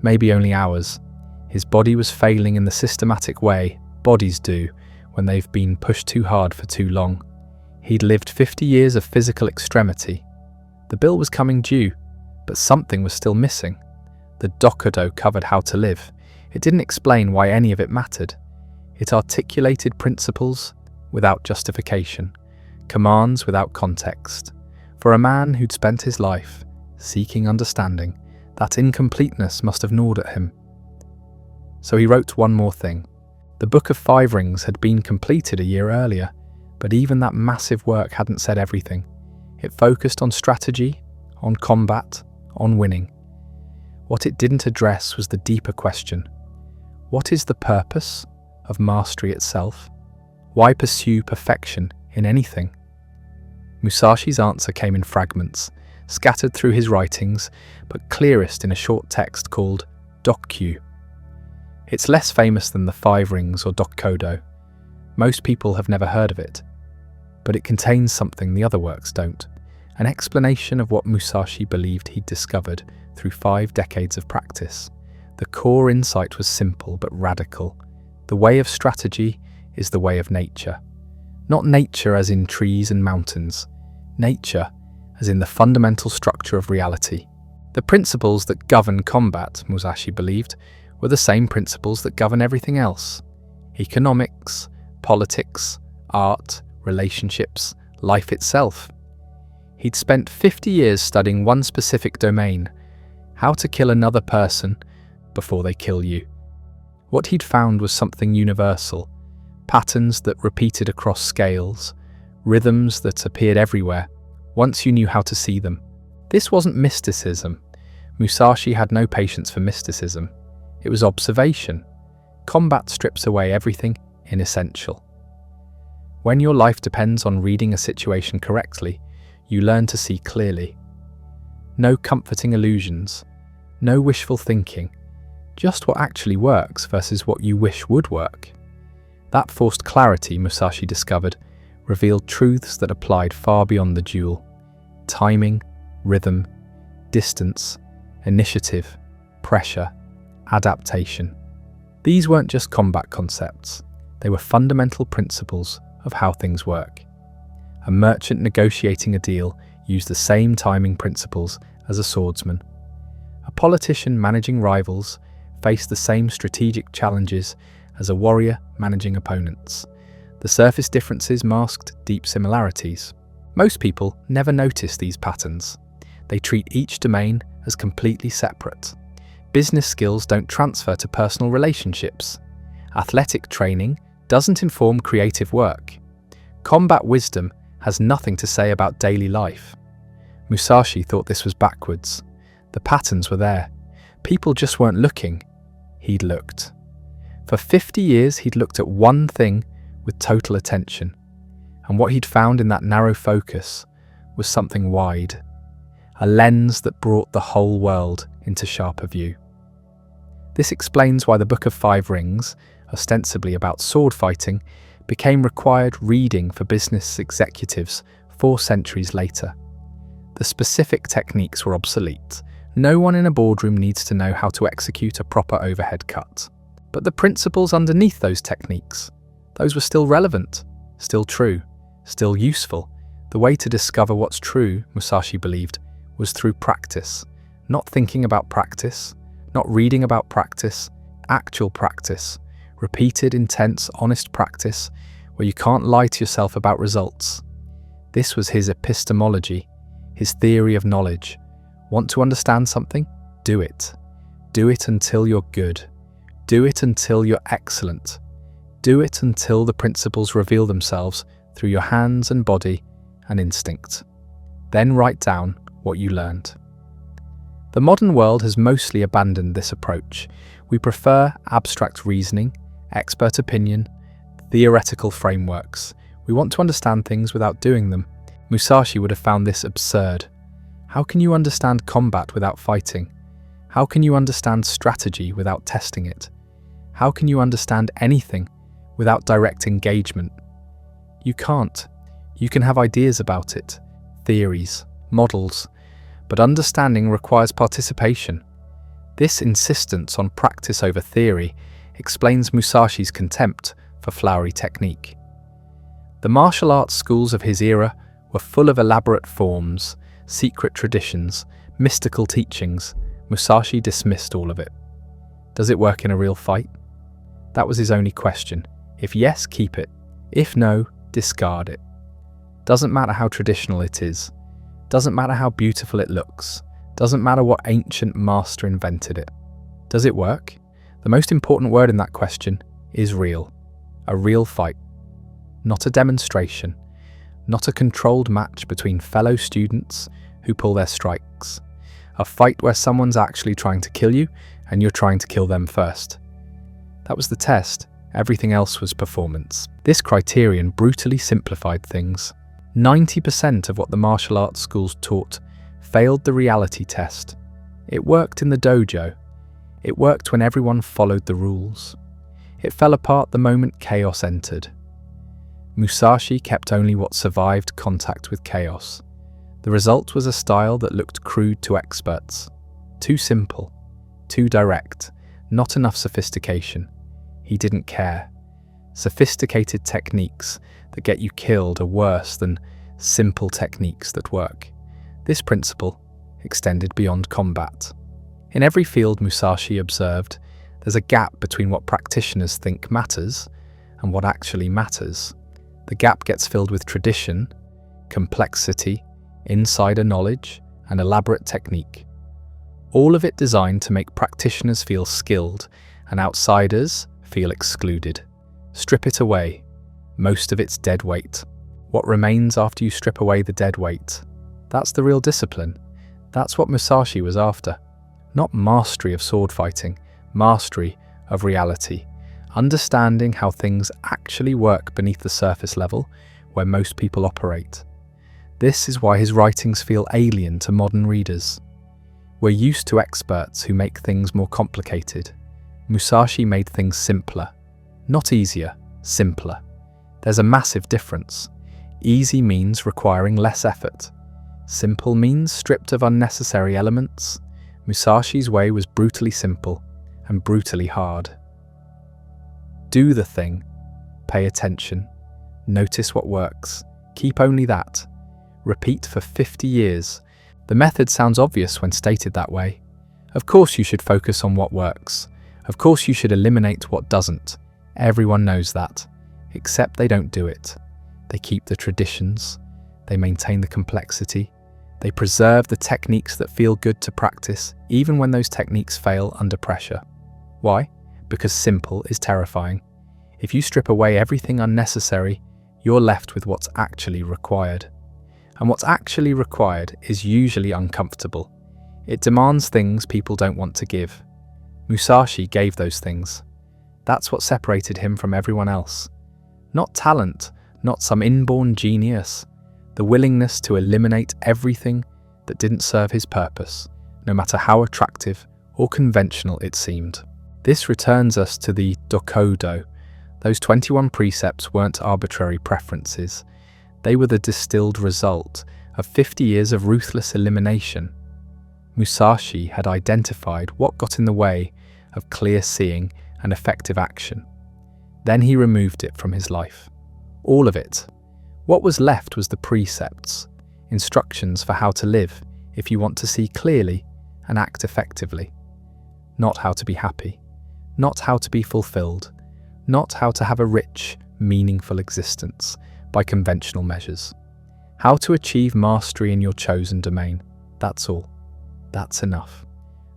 maybe only hours. His body was failing in the systematic way bodies do when they've been pushed too hard for too long. He'd lived 50 years of physical extremity. The bill was coming due, but something was still missing. The Dokkodo covered how to live. It didn't explain why any of it mattered. It articulated principles without justification, commands without context. For a man who'd spent his life seeking understanding, that incompleteness must have gnawed at him. So he wrote one more thing. The Book of Five Rings had been completed a year earlier, but even that massive work hadn't said everything. It focused on strategy, on combat, on winning. What it didn't address was the deeper question. What is the purpose of mastery itself? Why pursue perfection in anything? Musashi's answer came in fragments, scattered through his writings, but clearest in a short text called Dokkodo. It's less famous than the Five Rings or Dokkodo. Most people have never heard of it, but it contains something the other works don't, an explanation of what Musashi believed he'd discovered through 5 decades of practice. The core insight was simple but radical. The way of strategy is the way of nature. Not nature as in trees and mountains, nature as in the fundamental structure of reality. The principles that govern combat, Musashi believed, were the same principles that govern everything else. Economics, politics, art, relationships, life itself. He'd spent 50 years studying one specific domain, how to kill another person before they kill you. What he'd found was something universal, patterns that repeated across scales, rhythms that appeared everywhere, once you knew how to see them. This wasn't mysticism. Musashi had no patience for mysticism. It was observation. Combat strips away everything inessential. When your life depends on reading a situation correctly, you learn to see clearly. No comforting illusions, no wishful thinking, just what actually works versus what you wish would work. That forced clarity, Musashi discovered, revealed truths that applied far beyond the duel. Timing, rhythm, distance, initiative, pressure, adaptation. These weren't just combat concepts, they were fundamental principles of how things work. A merchant negotiating a deal used the same timing principles as a swordsman. A politician managing rivals faced the same strategic challenges as a warrior managing opponents. The surface differences masked deep similarities. Most people never notice these patterns. They treat each domain as completely separate. Business skills don't transfer to personal relationships. Athletic training doesn't inform creative work. Combat wisdom has nothing to say about daily life. Musashi thought this was backwards. The patterns were there. People just weren't looking. He'd looked. For 50 years, he'd looked at one thing with total attention. And what he'd found in that narrow focus was something wide. A lens that brought the whole world into sharper view. This explains why the Book of Five Rings, ostensibly about sword fighting, became required reading for business executives 4 centuries later. The specific techniques were obsolete. No one in a boardroom needs to know how to execute a proper overhead cut. But the principles underneath those techniques, those were still relevant, still true, still useful. The way to discover what's true, Musashi believed, was through practice. Not thinking about practice, not reading about practice, actual practice. Repeated, intense, honest practice where you can't lie to yourself about results. This was his epistemology, his theory of knowledge. Want to understand something? Do it. Do it until you're good. Do it until you're excellent. Do it until the principles reveal themselves through your hands and body and instinct. Then write down what you learned. The modern world has mostly abandoned this approach. We prefer abstract reasoning, expert opinion, theoretical frameworks. We want to understand things without doing them. Musashi would have found this absurd. How can you understand combat without fighting? How can you understand strategy without testing it? How can you understand anything without direct engagement? You can't. You can have ideas about it, theories, models, but understanding requires participation. This insistence on practice over theory explains Musashi's contempt for flowery technique. The martial arts schools of his era were full of elaborate forms, secret traditions, mystical teachings. Musashi dismissed all of it. Does it work in a real fight? That was his only question. If yes, keep it. If no, discard it. Doesn't matter how traditional it is. Doesn't matter how beautiful it looks. Doesn't matter what ancient master invented it. Does it work? The most important word in that question is real. A real fight. Not a demonstration. Not a controlled match between fellow students who pull their strikes. A fight where someone's actually trying to kill you and you're trying to kill them first. That was the test. Everything else was performance. This criterion brutally simplified things. 90% of what the martial arts schools taught failed the reality test. It worked in the dojo. It worked when everyone followed the rules. It fell apart the moment chaos entered. Musashi kept only what survived contact with chaos. The result was a style that looked crude to experts. Too simple. Too direct. Not enough sophistication. He didn't care. Sophisticated techniques that get you killed are worse than simple techniques that work. This principle extended beyond combat. In every field, Musashi observed, there's a gap between what practitioners think matters and what actually matters. The gap gets filled with tradition, complexity, insider knowledge, and elaborate technique. All of it designed to make practitioners feel skilled and outsiders feel excluded. Strip it away. Most of it's dead weight. What remains after you strip away the dead weight? That's the real discipline. That's what Musashi was after. Not mastery of sword fighting, mastery of reality. Understanding how things actually work beneath the surface level where most people operate. This is why his writings feel alien to modern readers. We're used to experts who make things more complicated. Musashi made things simpler. Not easier, simpler. There's a massive difference. Easy means requiring less effort. Simple means stripped of unnecessary elements. Musashi's way was brutally simple and brutally hard. Do the thing. Pay attention. Notice what works. Keep only that. Repeat for 50 years. The method sounds obvious when stated that way. Of course you should focus on what works. Of course you should eliminate what doesn't. Everyone knows that. Except they don't do it. They keep the traditions. They maintain the complexity. They preserve the techniques that feel good to practice, even when those techniques fail under pressure. Why? Because simple is terrifying. If you strip away everything unnecessary, you're left with what's actually required. And what's actually required is usually uncomfortable. It demands things people don't want to give. Musashi gave those things. That's what separated him from everyone else. Not talent, not some inborn genius. The willingness to eliminate everything that didn't serve his purpose, no matter how attractive or conventional it seemed. This returns us to the Dokkodo. Those 21 precepts weren't arbitrary preferences. They were the distilled result of 50 years of ruthless elimination. Musashi had identified what got in the way of clear seeing and effective action. Then he removed it from his life. All of it. What was left was the precepts, instructions for how to live if you want to see clearly and act effectively. Not how to be happy, not how to be fulfilled, not how to have a rich, meaningful existence by conventional measures. How to achieve mastery in your chosen domain. That's all. That's enough.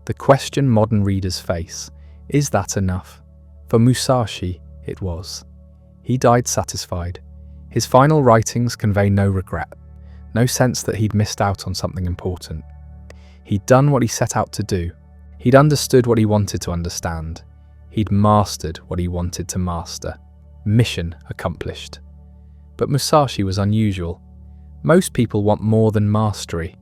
The question modern readers face, is that enough? For Musashi, it was. He died satisfied. His final writings convey no regret, no sense that he'd missed out on something important. He'd done what he set out to do. He'd understood what he wanted to understand. He'd mastered what he wanted to master. Mission accomplished. But Musashi was unusual. Most people want more than mastery.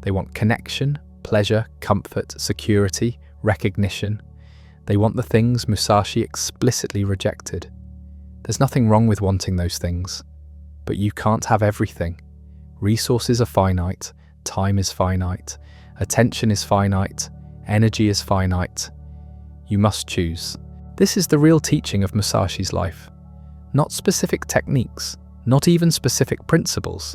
They want connection, pleasure, comfort, security, recognition. They want the things Musashi explicitly rejected. There's nothing wrong with wanting those things. But you can't have everything. Resources are finite, time is finite, attention is finite, energy is finite. You must choose. This is the real teaching of Musashi's life. Not specific techniques, not even specific principles.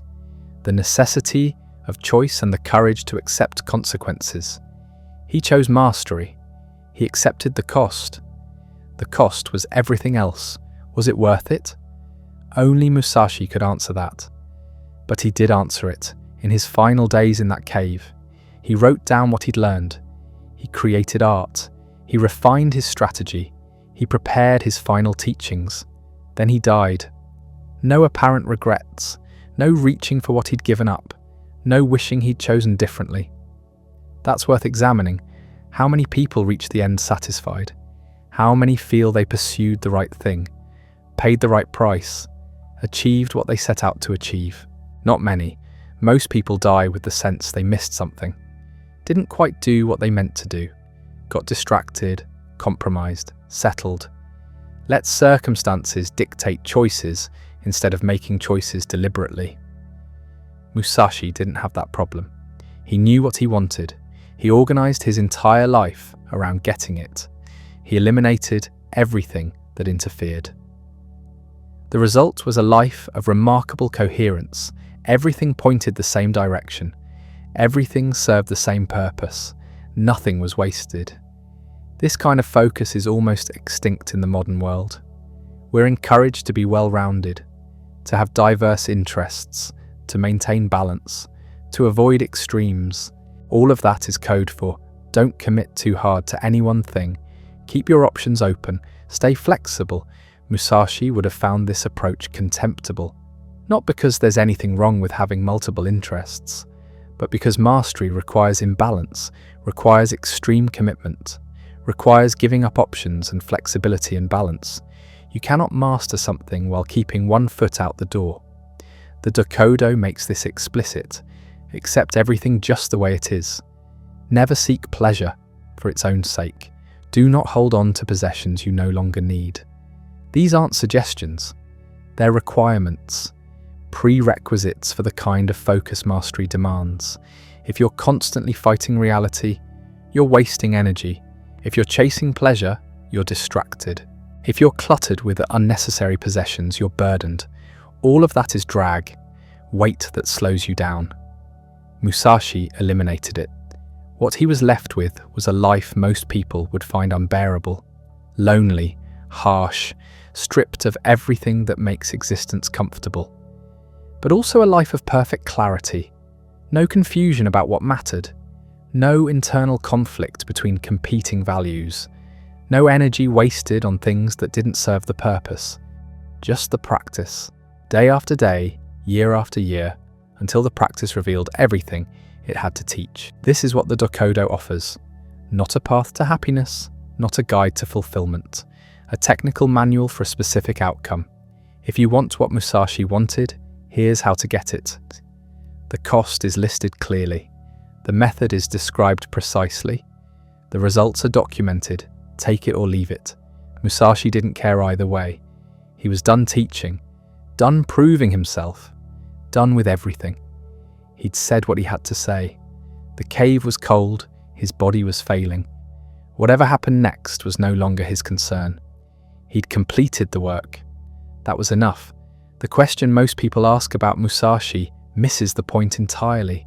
The necessity of choice and the courage to accept consequences. He chose mastery. He accepted the cost. The cost was everything else. Was it worth it? Only Musashi could answer that. But he did answer it. In his final days in that cave, he wrote down what he'd learned. He created art. He refined his strategy. He prepared his final teachings. Then he died. No apparent regrets. No reaching for what he'd given up. No wishing he'd chosen differently. That's worth examining. How many people reach the end satisfied? How many feel they pursued the right thing, paid the right price, achieved what they set out to achieve? Not many. Most people die with the sense they missed something, didn't quite do what they meant to do, got distracted, compromised, settled. Let circumstances dictate choices instead of making choices deliberately. Musashi didn't have that problem. He knew what he wanted. He organized his entire life around getting it. He eliminated everything that interfered. The result was a life of remarkable coherence. Everything pointed the same direction. Everything served the same purpose. Nothing was wasted. This kind of focus is almost extinct in the modern world. We're encouraged to be well-rounded, to have diverse interests, to maintain balance, to avoid extremes. All of that is code for don't commit too hard to any one thing. Keep your options open. Stay flexible. Musashi would have found this approach contemptible. Not because there's anything wrong with having multiple interests, but because mastery requires imbalance, requires extreme commitment, requires giving up options and flexibility and balance. You cannot master something while keeping one foot out the door. The Dokkodo makes this explicit. Accept everything just the way it is. Never seek pleasure for its own sake. Do not hold on to possessions you no longer need. These aren't suggestions. They're requirements, prerequisites for the kind of focus mastery demands. If you're constantly fighting reality, you're wasting energy. If you're chasing pleasure, you're distracted. If you're cluttered with unnecessary possessions, you're burdened. All of that is drag, weight that slows you down. Musashi eliminated it. What he was left with was a life most people would find unbearable, lonely, harsh, stripped of everything that makes existence comfortable. But also a life of perfect clarity, no confusion about what mattered, no internal conflict between competing values, no energy wasted on things that didn't serve the purpose, just the practice, day after day, year after year, until the practice revealed everything it had to teach. This is what the Dokkodo offers. Not a path to happiness, not a guide to fulfillment, a technical manual for a specific outcome. If you want what Musashi wanted, here's how to get it. The cost is listed clearly. The method is described precisely. The results are documented. Take it or leave it. Musashi didn't care either way. He was done teaching, done proving himself, done with everything. He'd said what he had to say. The cave was cold, his body was failing. Whatever happened next was no longer his concern. He'd completed the work. That was enough. The question most people ask about Musashi misses the point entirely.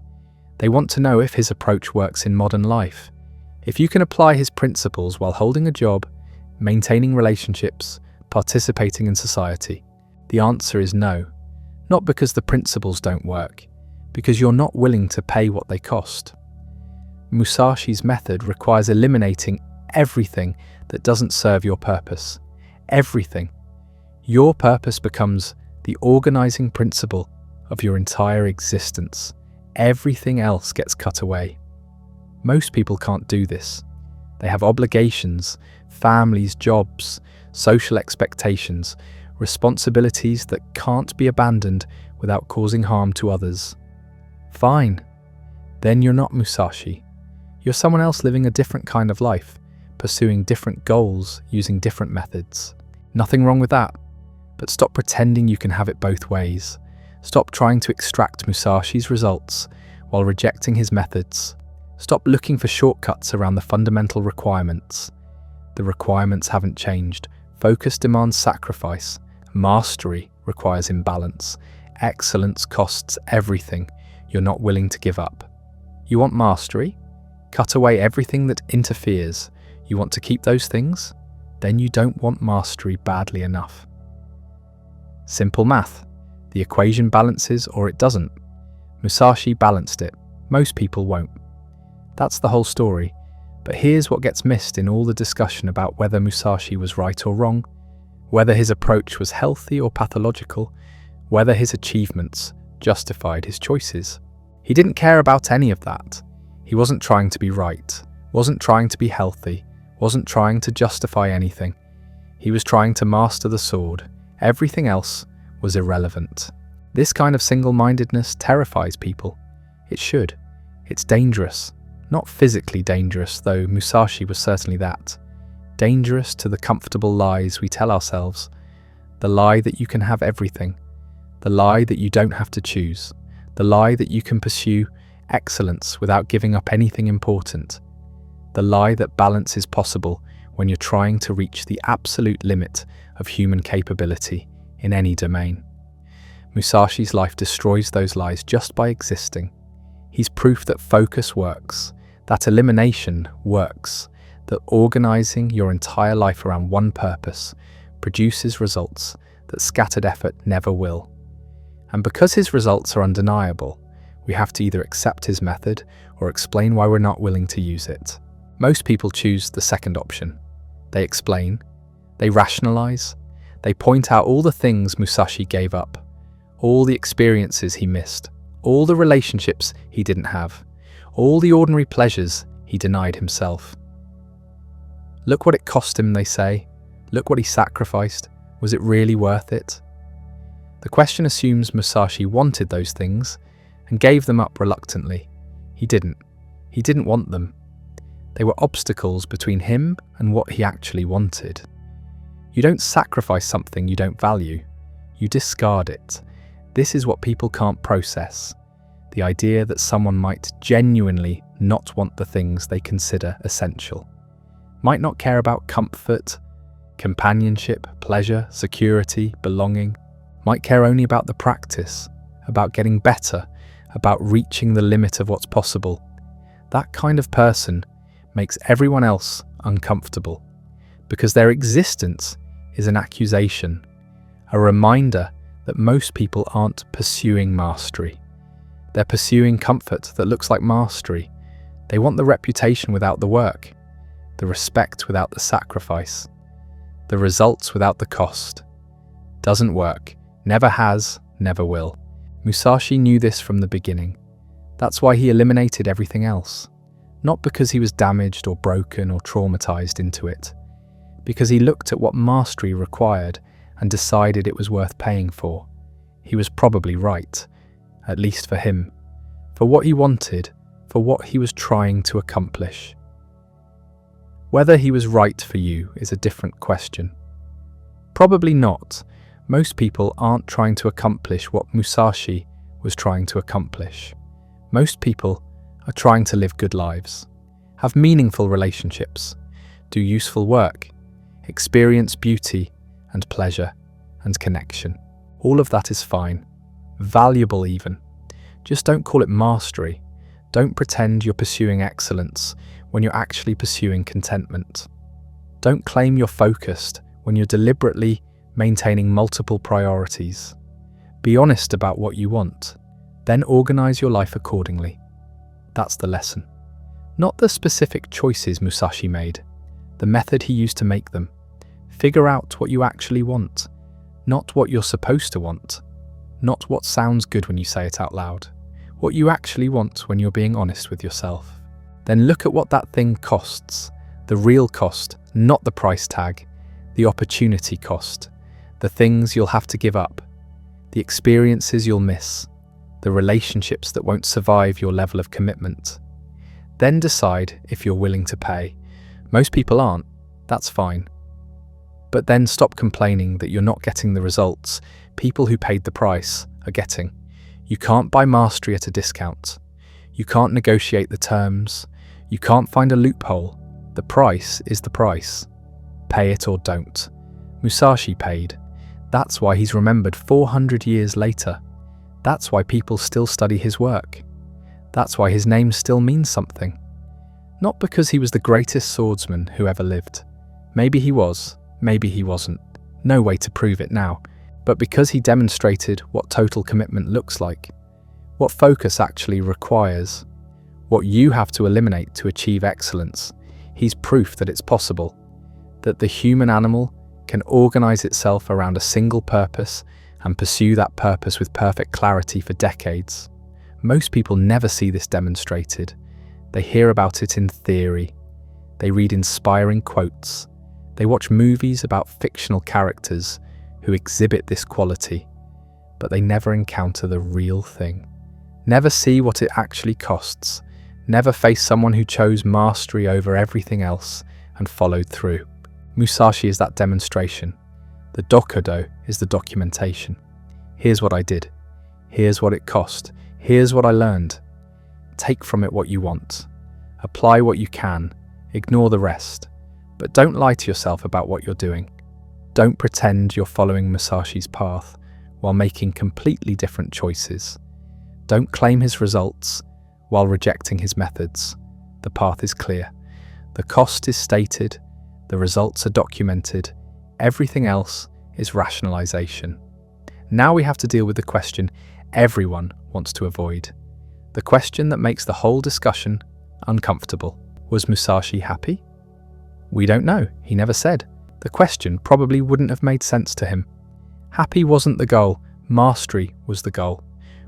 They want to know if his approach works in modern life. If you can apply his principles while holding a job, maintaining relationships, participating in society. The answer is no. Not because the principles don't work, because you're not willing to pay what they cost. Musashi's method requires eliminating everything that doesn't serve your purpose. Everything. Your purpose becomes the organizing principle of your entire existence. Everything else gets cut away. Most people can't do this. They have obligations, families, jobs, social expectations, responsibilities that can't be abandoned without causing harm to others. Fine. Then you're not Musashi. You're someone else living a different kind of life, pursuing different goals, using different methods. Nothing wrong with that. But stop pretending you can have it both ways. Stop trying to extract Musashi's results while rejecting his methods. Stop looking for shortcuts around the fundamental requirements. The requirements haven't changed. Focus demands sacrifice. Mastery requires imbalance. Excellence costs everything you're not willing to give up. You want mastery? Cut away everything that interferes. You want to keep those things? Then you don't want mastery badly enough. Simple math. The equation balances or it doesn't. Musashi balanced it. Most people won't. That's the whole story. But here's what gets missed in all the discussion about whether Musashi was right or wrong, whether his approach was healthy or pathological, whether his achievements justified his choices. He didn't care about any of that. He wasn't trying to be right, wasn't trying to be healthy, wasn't trying to justify anything. He was trying to master the sword. Everything else was irrelevant. This kind of single-mindedness terrifies people. It should. It's dangerous. Not physically dangerous, though Musashi was certainly that. Dangerous to the comfortable lies we tell ourselves. The lie that you can have everything. The lie that you don't have to choose. The lie that you can pursue excellence without giving up anything important. The lie that balance is possible when you're trying to reach the absolute limit of human capability in any domain. Musashi's life destroys those lies just by existing. He's proof that focus works, that elimination works, that organizing your entire life around one purpose produces results that scattered effort never will. And because his results are undeniable, we have to either accept his method or explain why we're not willing to use it. Most people choose the second option. They explain, they rationalize, they point out all the things Musashi gave up, all the experiences he missed, all the relationships he didn't have, all the ordinary pleasures he denied himself. Look what it cost him, they say. Look what he sacrificed. Was it really worth it? The question assumes Musashi wanted those things and gave them up reluctantly. He didn't. He didn't want them. They were obstacles between him and what he actually wanted. You don't sacrifice something you don't value. You discard it. This is what people can't process. The idea that someone might genuinely not want the things they consider essential. Might not care about comfort, companionship, pleasure, security, belonging. Might care only about the practice, about getting better, about reaching the limit of what's possible. That kind of person makes everyone else uncomfortable because their existence is an accusation, a reminder that most people aren't pursuing mastery. They're pursuing comfort that looks like mastery. They want the reputation without the work, the respect without the sacrifice, the results without the cost. Doesn't work, never has, never will. Musashi knew this from the beginning. That's why he eliminated everything else. Not because he was damaged or broken or traumatized into it, because he looked at what mastery required and decided it was worth paying for. He was probably right, at least for him, for what he wanted, for what he was trying to accomplish. Whether he was right for you is a different question. Probably not. Most people aren't trying to accomplish what Musashi was trying to accomplish. Most people are trying to live good lives, have meaningful relationships, do useful work, experience beauty and pleasure and connection. All of that is fine, valuable even. Just don't call it mastery. Don't pretend you're pursuing excellence when you're actually pursuing contentment. Don't claim you're focused when you're deliberately maintaining multiple priorities. Be honest about what you want, then organize your life accordingly. That's the lesson. Not the specific choices Musashi made, the method he used to make them. Figure out what you actually want, not what you're supposed to want, not what sounds good when you say it out loud, what you actually want when you're being honest with yourself. Then look at what that thing costs, the real cost, not the price tag, the opportunity cost, the things you'll have to give up, the experiences you'll miss, the relationships that won't survive your level of commitment. Then decide if you're willing to pay. Most people aren't, that's fine. But then stop complaining that you're not getting the results people who paid the price are getting. You can't buy mastery at a discount. You can't negotiate the terms. You can't find a loophole. The price is the price. Pay it or don't. Musashi paid. That's why he's remembered 400 years later. That's why people still study his work. That's why his name still means something. Not because he was the greatest swordsman who ever lived. Maybe he was, maybe he wasn't. No way to prove it now. but because he demonstrated what total commitment looks like, what focus actually requires, what you have to eliminate to achieve excellence. He's proof that it's possible, that the human animal can organize itself around a single purpose and pursue that purpose with perfect clarity for decades. Most people never see this demonstrated. They hear about it in theory. They read inspiring quotes. They watch movies about fictional characters who exhibit this quality, but they never encounter the real thing. Never see what it actually costs. Never face someone who chose mastery over everything else and followed through. Musashi is that demonstration. The Dokkodo is the documentation. Here's what I did. Here's what it cost. Here's what I learned. Take from it what you want. Apply what you can. Ignore the rest. But don't lie to yourself about what you're doing. Don't pretend you're following Musashi's path while making completely different choices. Don't claim his results while rejecting his methods. The path is clear. The cost is stated. The results are documented. Everything else is rationalization. Now we have to deal with the question everyone wants to avoid. The question that makes the whole discussion uncomfortable. Was Musashi happy? We don't know. He never said. The question probably wouldn't have made sense to him. Happy wasn't the goal. Mastery was the goal.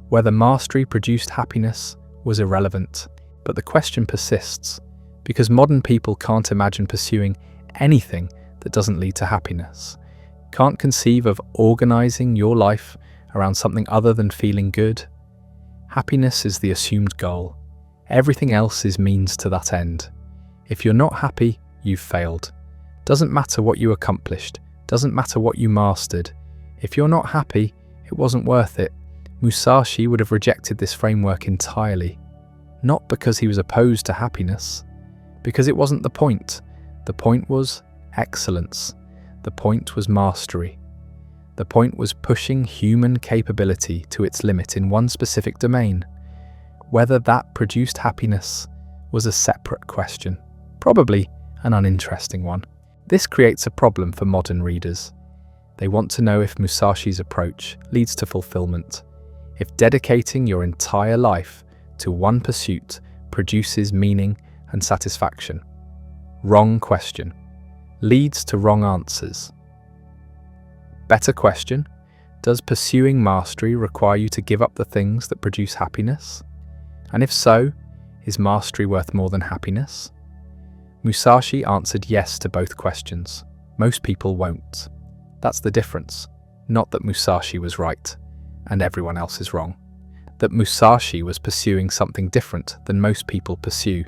Whether mastery produced happiness was irrelevant. But the question persists, because modern people can't imagine pursuing anything that doesn't lead to happiness. Can't conceive of organizing your life around something other than feeling good. Happiness is the assumed goal. Everything else is means to that end. If you're not happy, you've failed. Doesn't matter what you accomplished. Doesn't matter what you mastered. If you're not happy, it wasn't worth it. Musashi would have rejected this framework entirely. Not because he was opposed to happiness, because it wasn't the point. The point was excellence. The point was mastery. The point was pushing human capability to its limit in one specific domain. Whether that produced happiness was a separate question, probably an uninteresting one. This creates a problem for modern readers. They want to know if Musashi's approach leads to fulfillment, if dedicating your entire life to one pursuit produces meaning and satisfaction. Wrong question. Leads to wrong answers. Better question. Does pursuing mastery require you to give up the things that produce happiness? And if so, is mastery worth more than happiness? Musashi answered yes to both questions. Most people won't. That's the difference. Not that Musashi was right and everyone else is wrong. That Musashi was pursuing something different than most people pursue.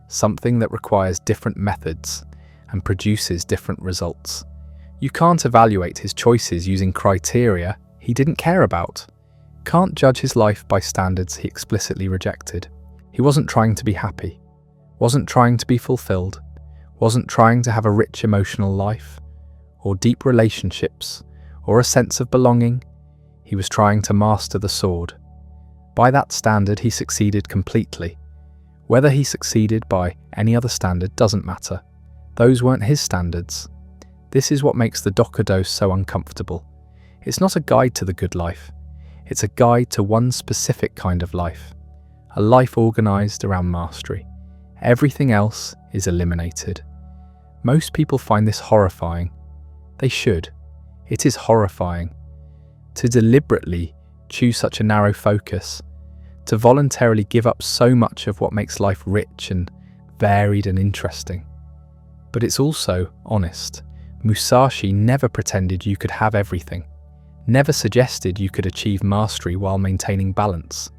Something that requires different methods and produces different results. You can't evaluate his choices using criteria he didn't care about. Can't judge his life by standards he explicitly rejected. He wasn't trying to be happy, wasn't trying to be fulfilled, wasn't trying to have a rich emotional life, or deep relationships, or a sense of belonging. He was trying to master the sword. By that standard, he succeeded completely. Whether he succeeded by any other standard doesn't matter. Those weren't his standards. This is what makes the Dokkodo so uncomfortable. It's not a guide to the good life. It's a guide to one specific kind of life. A life organized around mastery. Everything else is eliminated. Most people find this horrifying. They should. It is horrifying. To deliberately choose such a narrow focus, to voluntarily give up so much of what makes life rich and varied and interesting. But it's also honest. Musashi never pretended you could have everything, never suggested you could achieve mastery while maintaining balance,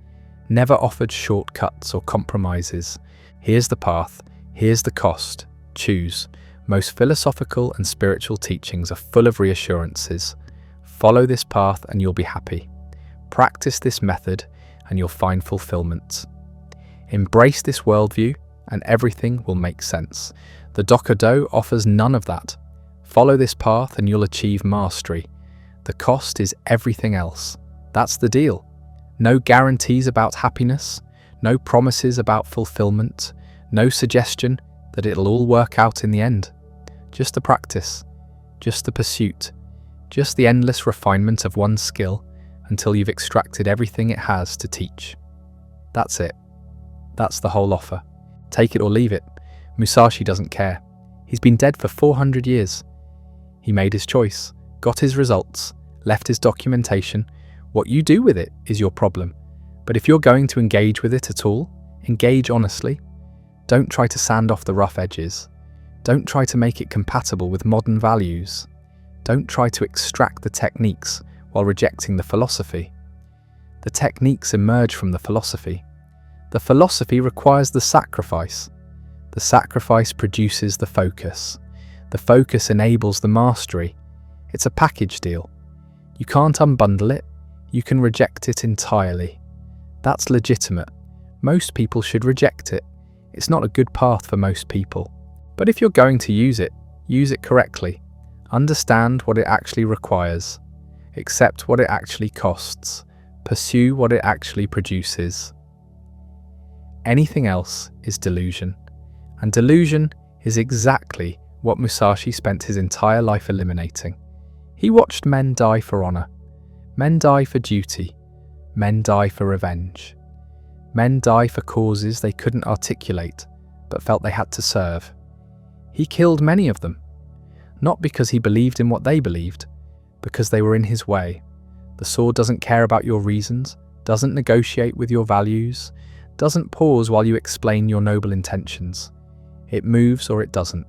never offered shortcuts or compromises. Here's the path, here's the cost, choose. Most philosophical and spiritual teachings are full of reassurances. Follow this path and you'll be happy. Practice this method and you'll find fulfillment. Embrace this worldview and everything will make sense. The Dokkodo offers none of that. Follow this path and you'll achieve mastery. The cost is everything else. That's the deal. No guarantees about happiness, no promises about fulfillment, no suggestion that it'll all work out in the end. Just the practice, just the pursuit, Just the endless refinement of one skill until you've extracted everything it has to teach. That's it. That's the whole offer. Take it or leave it. Musashi doesn't care. He's been dead for 400 years. He made his choice, got his results, left his documentation. What you do with it is your problem. But if you're going to engage with it at all, engage honestly. Don't try to sand off the rough edges. Don't try to make it compatible with modern values. Don't try to extract the techniques while rejecting the philosophy. The techniques emerge from the philosophy. The philosophy requires the sacrifice. The sacrifice produces the focus. The focus enables the mastery. It's a package deal. You can't unbundle it. You can reject it entirely. That's legitimate. Most people should reject it. It's not a good path for most people. But if you're going to use it correctly. Understand what it actually requires. Accept what it actually costs. Pursue what it actually produces. Anything else is delusion. And delusion is exactly what Musashi spent his entire life eliminating. He watched men die for honor. Men die for duty. Men die for revenge. Men die for causes they couldn't articulate, but felt they had to serve. He killed many of them. Not because he believed in what they believed, because they were in his way. The sword doesn't care about your reasons, doesn't negotiate with your values, doesn't pause while you explain your noble intentions. It moves or it doesn't.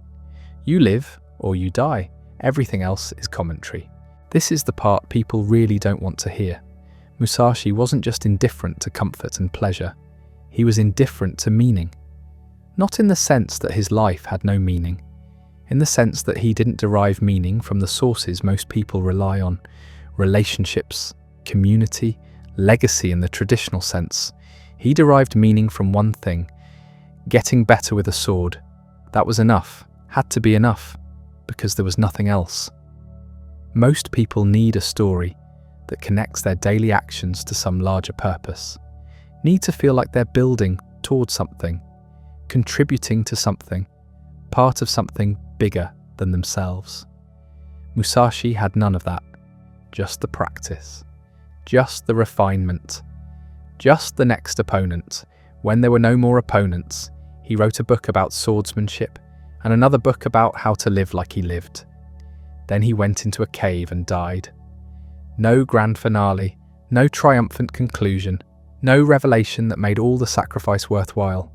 You live or you die. Everything else is commentary. This is the part people really don't want to hear. Musashi wasn't just indifferent to comfort and pleasure. He was indifferent to meaning. Not in the sense that his life had no meaning. In the sense that he didn't derive meaning from the sources most people rely on. Relationships, community, legacy in the traditional sense. He derived meaning from one thing. Getting better with a sword. That was enough. Had to be enough. Because there was nothing else. Most people need a story that connects their daily actions to some larger purpose. Need to feel like they're building towards something. Contributing to something. Part of something bigger than themselves. Musashi had none of that. Just the practice. Just the refinement. Just the next opponent. When there were no more opponents, he wrote a book about swordsmanship and another book about how to live like he lived. Then he went into a cave and died. No grand finale, no triumphant conclusion, no revelation that made all the sacrifice worthwhile.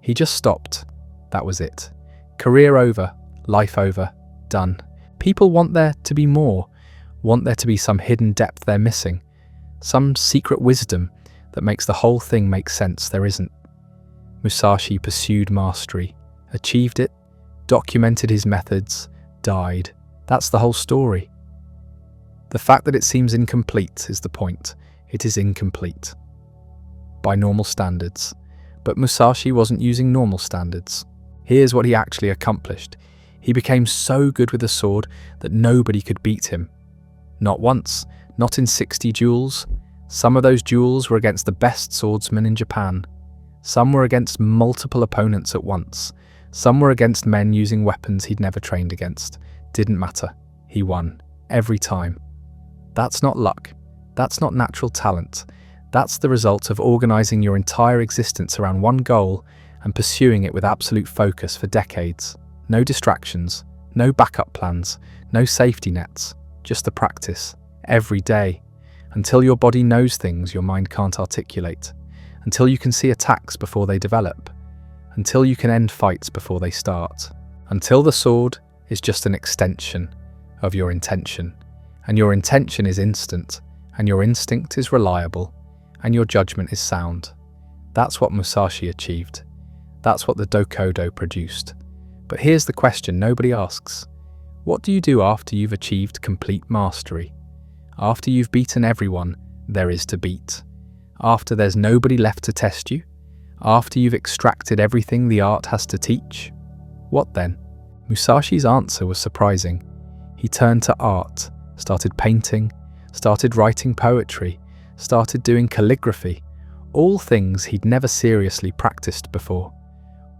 He just stopped. That was it. Career over, life over, done. People want there to be more, want there to be some hidden depth they're missing, some secret wisdom that makes the whole thing make sense. There isn't. Musashi pursued mastery, achieved it, documented his methods, died. That's the whole story. The fact that it seems incomplete is the point. It is incomplete. By normal standards. But Musashi wasn't using normal standards. Here's what he actually accomplished. He became so good with the sword that nobody could beat him. Not once, not in 60 duels. Some of those duels were against the best swordsmen in Japan. Some were against multiple opponents at once. Some were against men using weapons he'd never trained against. Didn't matter. He won. Every time. That's not luck. That's not natural talent. That's the result of organizing your entire existence around one goal and pursuing it with absolute focus for decades. No distractions, no backup plans, no safety nets, just the practice. Every day. Until your body knows things your mind can't articulate. Until you can see attacks before they develop. Until you can end fights before they start. Until the sword is just an extension of your intention. And your intention is instant. And your instinct is reliable. And your judgment is sound. That's what Musashi achieved. That's what the Dokkodo produced. But here's the question nobody asks. What do you do after you've achieved complete mastery? After you've beaten everyone there is to beat? After there's nobody left to test you? After you've extracted everything the art has to teach? What then? Musashi's answer was surprising. He turned to art, started painting, started writing poetry, started doing calligraphy, all things he'd never seriously practiced before.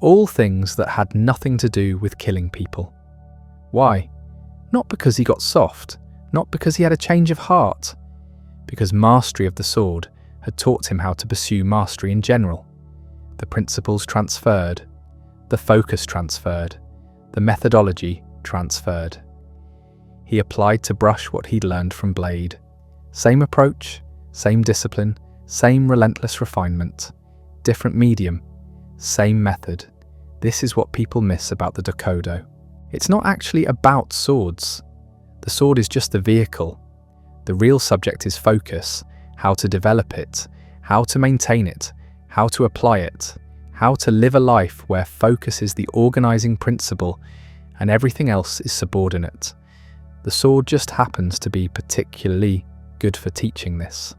All things that had nothing to do with killing people. Why? Not because he got soft, not because he had a change of heart, because mastery of the sword had taught him how to pursue mastery in general. The principles transferred, the focus transferred, the methodology transferred. He applied to brush what he'd learned from blade. Same approach, same discipline, same relentless refinement. Different medium, same method. This is what people miss about the Dokkodo. It's not actually about swords. The sword is just the vehicle. The real subject is focus, how to develop it, how to maintain it, how to apply it, how to live a life where focus is the organizing principle and everything else is subordinate. The sword just happens to be particularly good for teaching this,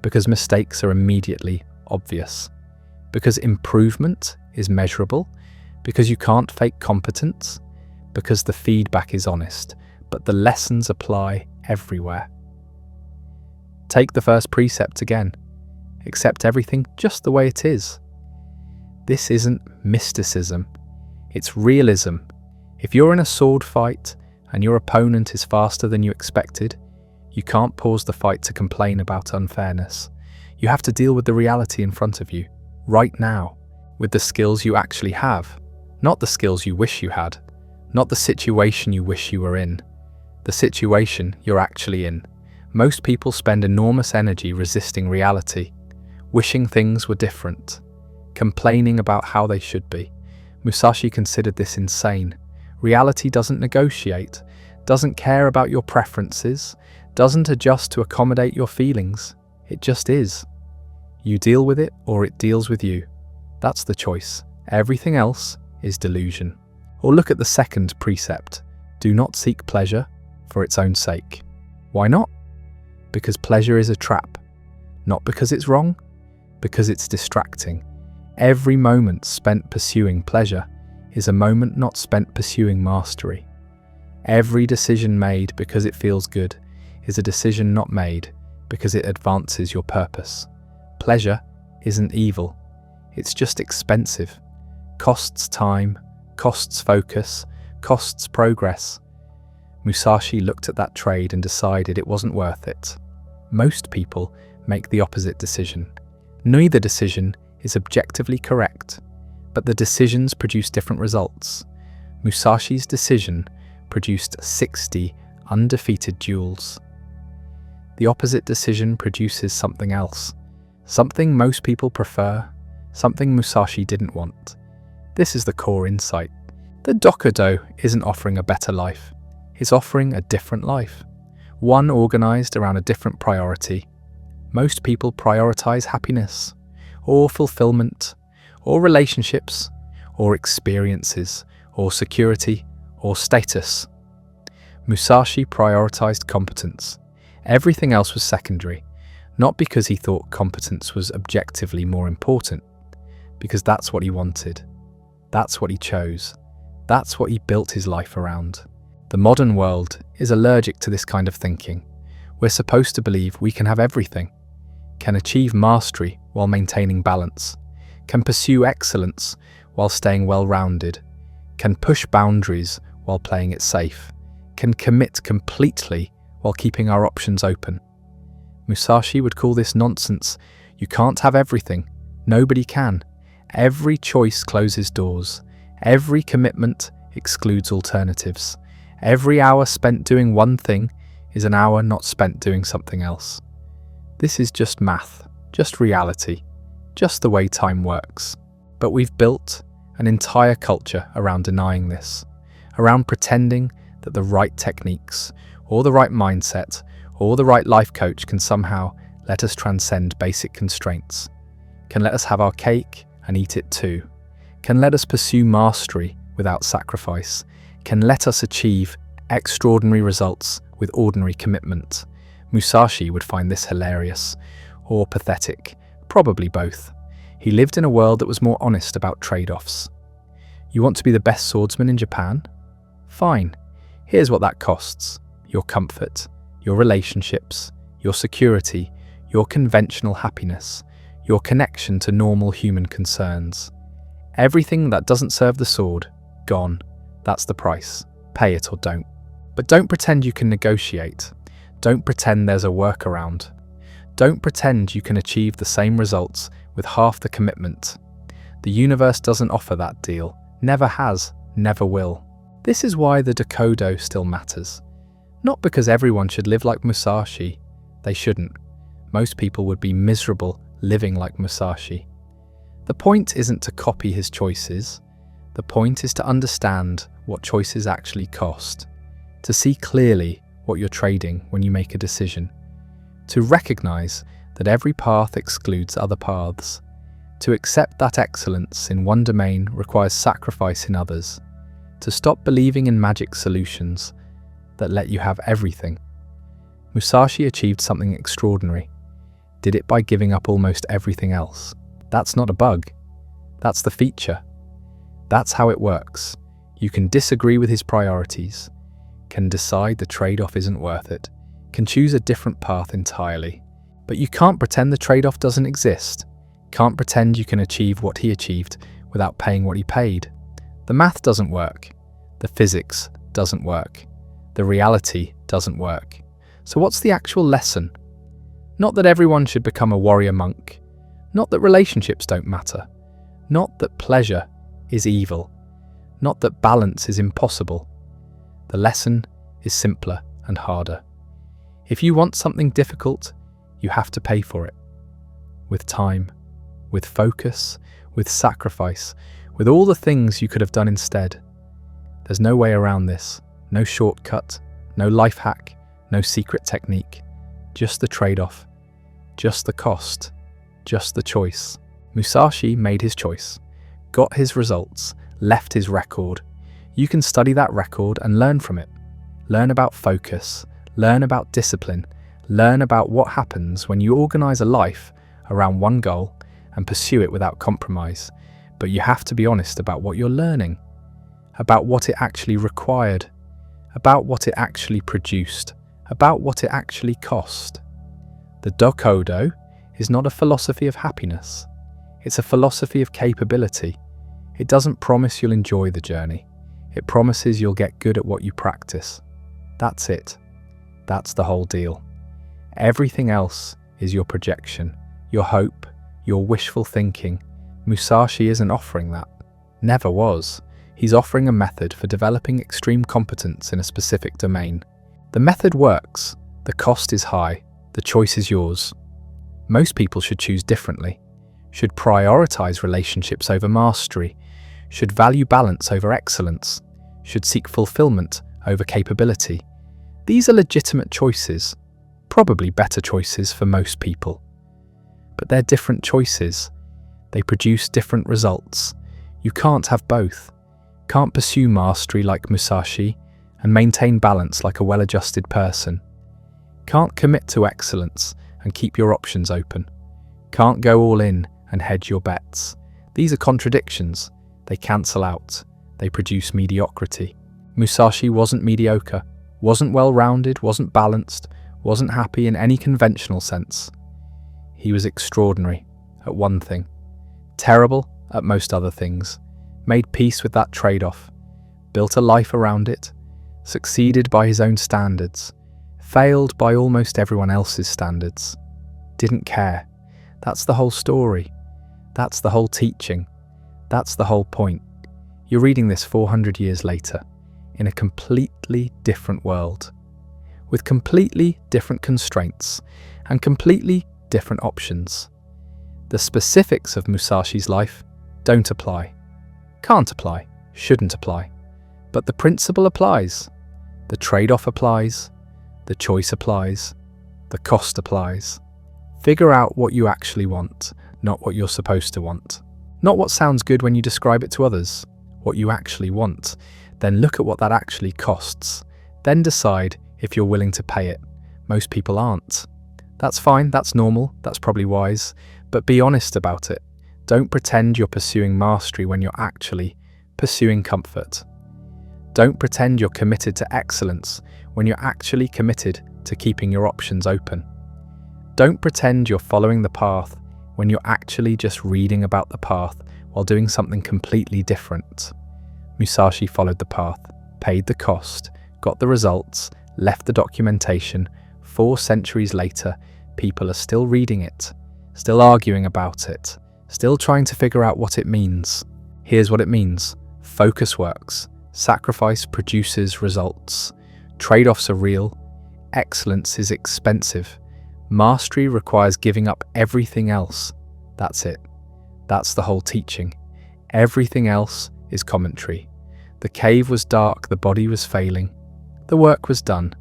because mistakes are immediately obvious, because improvement is measurable, because you can't fake competence, because the feedback is honest, but the lessons apply everywhere. Take the first precept again. Accept everything just the way it is. This isn't mysticism, it's realism. If you're in a sword fight and your opponent is faster than you expected, you can't pause the fight to complain about unfairness. You have to deal with the reality in front of you, right now, with the skills you actually have, not the skills you wish you had, not the situation you wish you were in, the situation you're actually in. Most people spend enormous energy resisting reality, wishing things were different, complaining about how they should be. Musashi considered this insane. Reality doesn't negotiate, doesn't care about your preferences, doesn't adjust to accommodate your feelings. It just is. You deal with it or it deals with you. That's the choice. Everything else is delusion. Or look at the second precept. Do not seek pleasure for its own sake. Why not? Because pleasure is a trap. Not because it's wrong, because it's distracting. Every moment spent pursuing pleasure is a moment not spent pursuing mastery. Every decision made because it feels good is a decision not made because it advances your purpose. Pleasure isn't evil, it's just expensive. Costs time, costs focus, costs progress. Musashi looked at that trade and decided it wasn't worth it. Most people make the opposite decision. Neither decision is objectively correct, but the decisions produce different results. Musashi's decision produced 60 undefeated duels. The opposite decision produces something else, something most people prefer, something Musashi didn't want. This is the core insight. The Dokkodo isn't offering a better life, it's offering a different life, one organized around a different priority. Most people prioritize happiness, or fulfillment, or relationships, or experiences, or security, or status. Musashi prioritized competence. Everything else was secondary, not because he thought competence was objectively more important, because that's what he wanted. That's what he chose. That's what he built his life around. The modern world is allergic to this kind of thinking. We're supposed to believe we can have everything, can achieve mastery while maintaining balance, can pursue excellence while staying well-rounded, can push boundaries while playing it safe, can commit completely while keeping our options open. Musashi would call this nonsense. You can't have everything. Nobody can. Every choice closes doors. Every commitment excludes alternatives. Every hour spent doing one thing is an hour not spent doing something else. This is just math, just reality, just the way time works. But we've built an entire culture around denying this, around pretending that the right techniques, or the right mindset, or the right life coach can somehow let us transcend basic constraints, can let us have our cake and eat it too, can let us pursue mastery without sacrifice, can let us achieve extraordinary results with ordinary commitment. Musashi would find this hilarious, or pathetic, probably both. He lived in a world that was more honest about trade-offs. You want to be the best swordsman in Japan? Fine. Here's what that costs. Your comfort, your relationships, your security, your conventional happiness, your connection to normal human concerns. Everything that doesn't serve the sword, gone. That's the price. Pay it or don't. But don't pretend you can negotiate. Don't pretend there's a workaround. Don't pretend you can achieve the same results with half the commitment. The universe doesn't offer that deal. Never has, never will. This is why the Dokkodo still matters. Not because everyone should live like Musashi. They shouldn't. Most people would be miserable living like Musashi. The point isn't to copy his choices. The point is to understand what choices actually cost. To see clearly what you're trading when you make a decision. To recognize that every path excludes other paths. To accept that excellence in one domain requires sacrifice in others. To stop believing in magic solutions that let you have everything. Musashi achieved something extraordinary. Did it by giving up almost everything else. That's not a bug. That's the feature. That's how it works. You can disagree with his priorities, can decide the trade-off isn't worth it, can choose a different path entirely. But you can't pretend the trade-off doesn't exist. Can't pretend you can achieve what he achieved without paying what he paid. The math doesn't work. The physics doesn't work. The reality doesn't work. So what's the actual lesson? Not that everyone should become a warrior monk. Not that relationships don't matter. Not that pleasure is evil. Not that balance is impossible. The lesson is simpler and harder. If you want something difficult, you have to pay for it. With time, with focus, with sacrifice, with all the things you could have done instead. There's no way around this. No shortcut, no life hack, no secret technique. Just the trade-off. Just the cost. Just the choice. Musashi made his choice, got his results, left his record. You can study that record and learn from it. Learn about focus, learn about discipline, learn about what happens when you organize a life around one goal and pursue it without compromise. But you have to be honest about what you're learning, about what it actually required, about what it actually produced, about what it actually cost. The Dokkodo is not a philosophy of happiness. It's a philosophy of capability. It doesn't promise you'll enjoy the journey. It promises you'll get good at what you practice. That's it. That's the whole deal. Everything else is your projection, your hope, your wishful thinking. Musashi isn't offering that. Never was. He's offering a method for developing extreme competence in a specific domain. The method works. The cost is high. The choice is yours. Most people should choose differently. Should prioritize relationships over mastery. Should value balance over excellence. Should seek fulfillment over capability. These are legitimate choices. Probably better choices for most people. But they're different choices. They produce different results. You can't have both. Can't pursue mastery like Musashi and maintain balance like a well-adjusted person. Can't commit to excellence and keep your options open. Can't go all in and hedge your bets. These are contradictions. They cancel out. They produce mediocrity. Musashi wasn't mediocre, wasn't well-rounded, wasn't balanced, wasn't happy in any conventional sense. He was extraordinary at one thing, terrible at most other things, made peace with that trade-off, built a life around it, succeeded by his own standards, failed by almost everyone else's standards, didn't care. That's the whole story. That's the whole teaching. That's the whole point. You're reading this 400 years later, in a completely different world, with completely different constraints and completely different options. The specifics of Musashi's life don't apply, can't apply, shouldn't apply, but the principle applies. The trade-off applies, the choice applies, the cost applies. Figure out what you actually want, not what you're supposed to want. Not what sounds good when you describe it to others, what you actually want. Then look at what that actually costs. Then decide if you're willing to pay it. Most people aren't. That's fine, that's normal, that's probably wise, but be honest about it. Don't pretend you're pursuing mastery when you're actually pursuing comfort. Don't pretend you're committed to excellence when you're actually committed to keeping your options open. Don't pretend you're following the path when you're actually just reading about the path while doing something completely different. Musashi followed the path, paid the cost, got the results, left the documentation. 4 centuries later, people are still reading it, still arguing about it, still trying to figure out what it means. Here's what it means. Focus works. Sacrifice produces results. Trade-offs are real. Excellence is expensive. Mastery requires giving up everything else. That's it. That's the whole teaching. Everything else is commentary. The cave was dark, the body was failing. The work was done.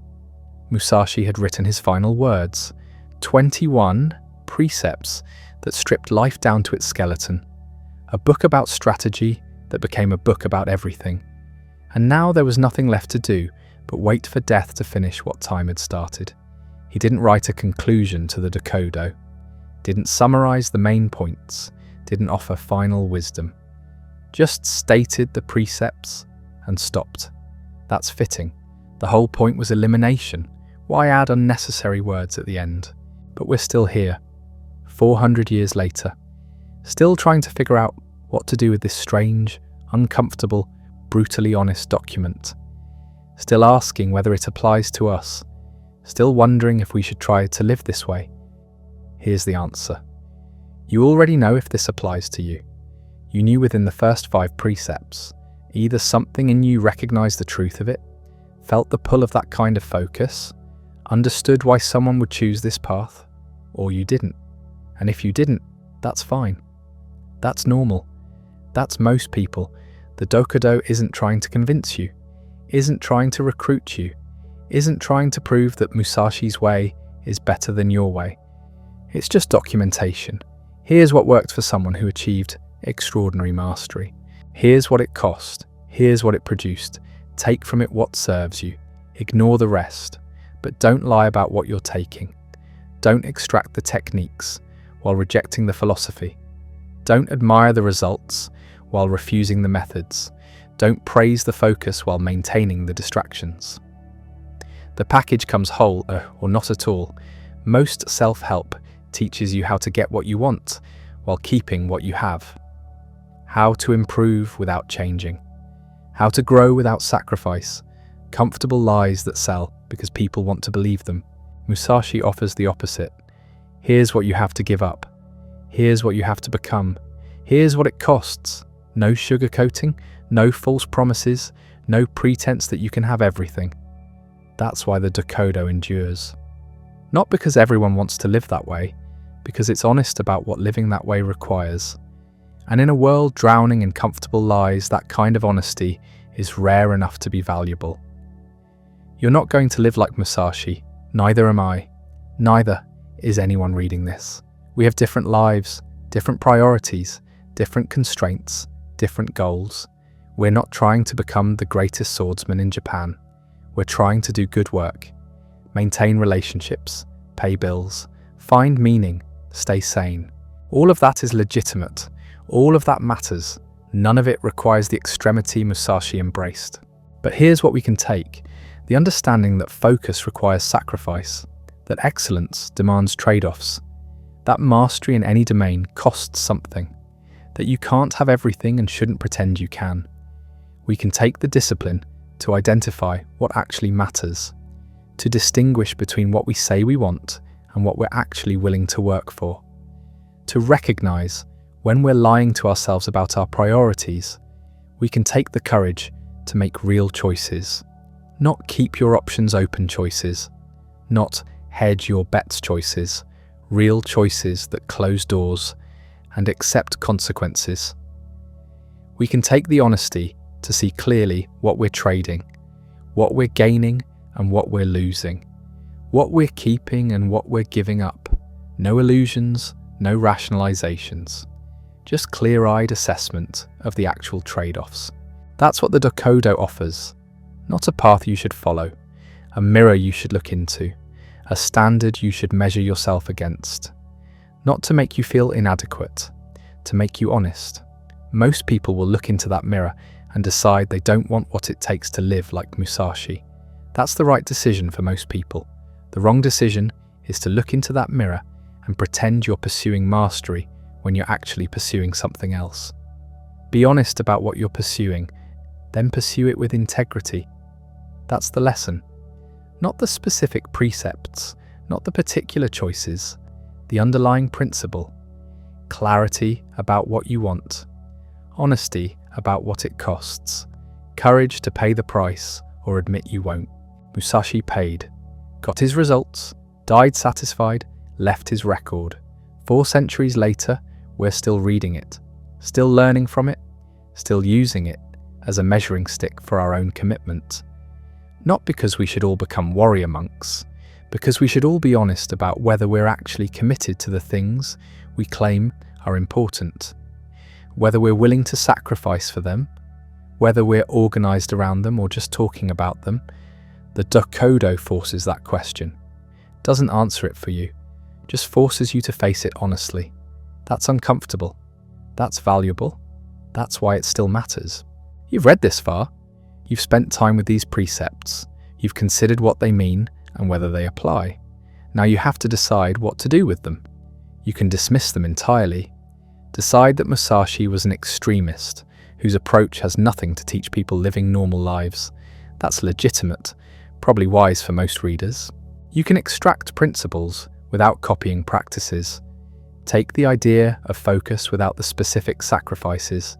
Musashi had written his final words. 21 precepts that stripped life down to its skeleton. A book about strategy that became a book about everything. And now there was nothing left to do but wait for death to finish what time had started. He didn't write a conclusion to the Dokkodo, didn't summarize the main points, didn't offer final wisdom. Just stated the precepts and stopped. That's fitting. The whole point was elimination. Why add unnecessary words at the end? But we're still here, 400 years later, still trying to figure out what to do with this strange, uncomfortable, brutally honest document. Still asking whether it applies to us. Still wondering if we should try to live this way. Here's the answer. You already know if this applies to you. You knew within the first 5 precepts. Either something in you recognized the truth of it, felt the pull of that kind of focus, understood why someone would choose this path, or you didn't. And if you didn't, that's fine. That's normal. That's most people. The Dokkodo isn't trying to convince you, isn't trying to recruit you, isn't trying to prove that Musashi's way is better than your way. It's just documentation. Here's what worked for someone who achieved extraordinary mastery. Here's what it cost. Here's what it produced. Take from it what serves you. Ignore the rest. But don't lie about what you're taking. Don't extract the techniques while rejecting the philosophy. Don't admire the results while refusing the methods. Don't praise the focus while maintaining the distractions. The package comes whole, or not at all. Most self-help teaches you how to get what you want while keeping what you have. How to improve without changing. How to grow without sacrifice. Comfortable lies that sell because people want to believe them. Musashi offers the opposite. Here's what you have to give up. Here's what you have to become. Here's what it costs. No sugarcoating, no false promises, no pretense that you can have everything. That's why the Dokkodo endures. Not because everyone wants to live that way, because it's honest about what living that way requires. And in a world drowning in comfortable lies, that kind of honesty is rare enough to be valuable. You're not going to live like Musashi, neither am I. Neither is anyone reading this. We have different lives, different priorities, different constraints, different goals. We're not trying to become the greatest swordsman in Japan. We're trying to do good work, maintain relationships, pay bills, find meaning, stay sane. All of that is legitimate. All of that matters. None of it requires the extremity Musashi embraced. But here's what we can take. The understanding that focus requires sacrifice, that excellence demands trade-offs, that mastery in any domain costs something, that you can't have everything and shouldn't pretend you can. We can take the discipline to identify what actually matters, to distinguish between what we say we want and what we're actually willing to work for, to recognize when we're lying to ourselves about our priorities. We can take the courage to make real choices, not keep your options open choices, not hedge your bets choices, real choices that close doors and accept consequences. We can take the honesty to see clearly what we're trading, what we're gaining and what we're losing, what we're keeping and what we're giving up. No illusions, no rationalizations, just clear-eyed assessment of the actual trade-offs. That's what the Dokkodo offers. Not a path you should follow, a mirror you should look into, a standard you should measure yourself against. Not to make you feel inadequate, to make you honest. Most people will look into that mirror and decide they don't want what it takes to live like Musashi. That's the right decision for most people. The wrong decision is to look into that mirror and pretend you're pursuing mastery when you're actually pursuing something else. Be honest about what you're pursuing, then pursue it with integrity. That's the lesson. Not the specific precepts, not the particular choices, the underlying principle. Clarity about what you want. Honesty about what it costs. Courage to pay the price or admit you won't. Musashi paid. Got his results, died satisfied, left his record. 4 centuries later, we're still reading it, still learning from it, still using it as a measuring stick for our own commitment. Not because we should all become warrior monks, because we should all be honest about whether we're actually committed to the things we claim are important, whether we're willing to sacrifice for them, whether we're organized around them or just talking about them. The Dokkodo forces that question. Doesn't answer it for you, just forces you to face it honestly. That's uncomfortable. That's valuable. That's why it still matters. You've read this far. You've spent time with these precepts. You've considered what they mean and whether they apply. Now you have to decide what to do with them. You can dismiss them entirely. Decide that Musashi was an extremist whose approach has nothing to teach people living normal lives. That's legitimate, probably wise for most readers. You can extract principles without copying practices. Take the idea of focus without the specific sacrifices.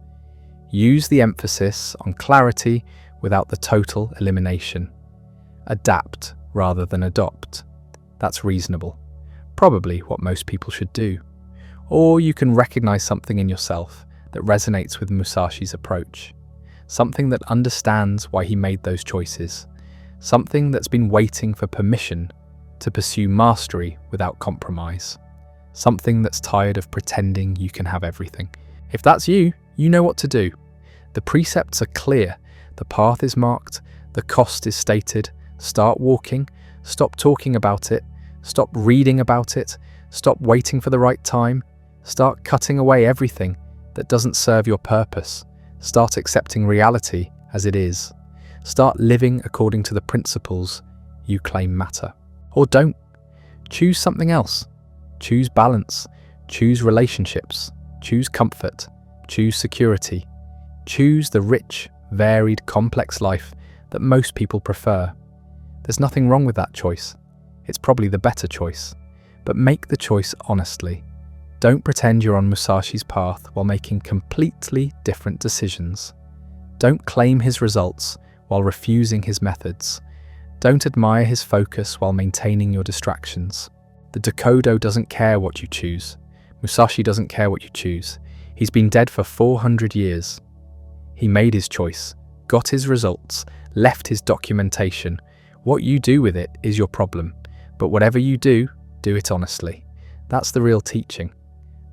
Use the emphasis on clarity without the total elimination. Adapt rather than adopt. That's reasonable. Probably what most people should do. Or you can recognize something in yourself that resonates with Musashi's approach. Something that understands why he made those choices. Something that's been waiting for permission to pursue mastery without compromise. Something that's tired of pretending you can have everything. If that's you, you know what to do. The precepts are clear. The path is marked. The cost is stated. Start walking. Stop talking about it. Stop reading about it. Stop waiting for the right time. Start cutting away everything that doesn't serve your purpose. Start accepting reality as it is. Start living according to the principles you claim matter. Or don't. Choose something else. Choose balance. Choose relationships. Choose comfort. Choose security. Choose the rich, varied, complex life that most people prefer. There's nothing wrong with that choice. It's probably the better choice. But make the choice honestly. Don't pretend you're on Musashi's path while making completely different decisions. Don't claim his results while refusing his methods. Don't admire his focus while maintaining your distractions. The Dokkodo doesn't care what you choose. Musashi doesn't care what you choose. He's been dead for 400 years. He made his choice, got his results, left his documentation. What you do with it is your problem. But whatever you do it honestly. That's the real teaching.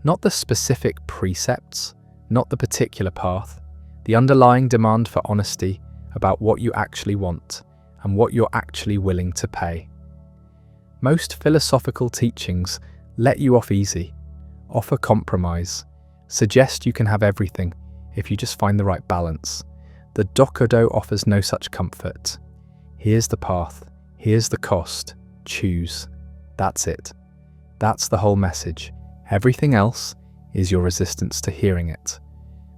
Not the specific precepts, not the particular path. The underlying demand for honesty about what you actually want and what you're actually willing to pay. Most philosophical teachings let you off easy, offer compromise, suggest you can have everything if you just find the right balance. The Dokkodo offers no such comfort. Here's the path, here's the cost, choose. That's it. That's the whole message. Everything else is your resistance to hearing it.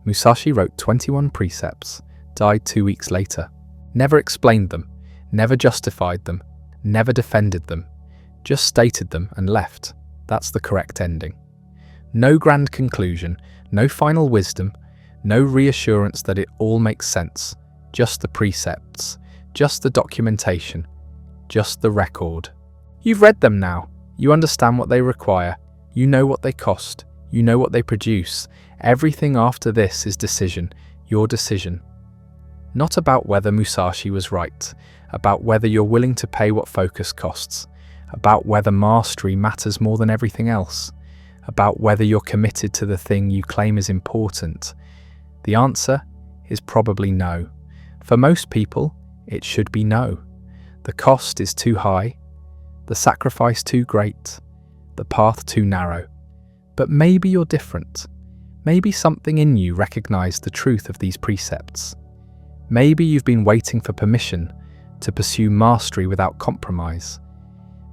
Musashi wrote 21 precepts, died 2 weeks later. Never explained them, never justified them, never defended them, just stated them and left. That's the correct ending. No grand conclusion, no final wisdom, no reassurance that it all makes sense. Just the precepts, just the documentation, just the record. You've read them now. You understand what they require. You know what they cost. You know what they produce. Everything after this is decision, your decision. Not about whether Musashi was right, about whether you're willing to pay what focus costs, about whether mastery matters more than everything else, about whether you're committed to the thing you claim is important. The answer is probably no. For most people, it should be no. The cost is too high, the sacrifice too great, the path too narrow. But maybe you're different. Maybe something in you recognized the truth of these precepts. Maybe you've been waiting for permission to pursue mastery without compromise.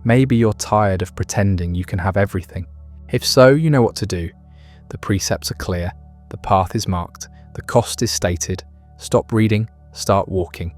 Maybe you're tired of pretending you can have everything. If so, you know what to do. The precepts are clear, the path is marked, the cost is stated. Stop reading, start walking.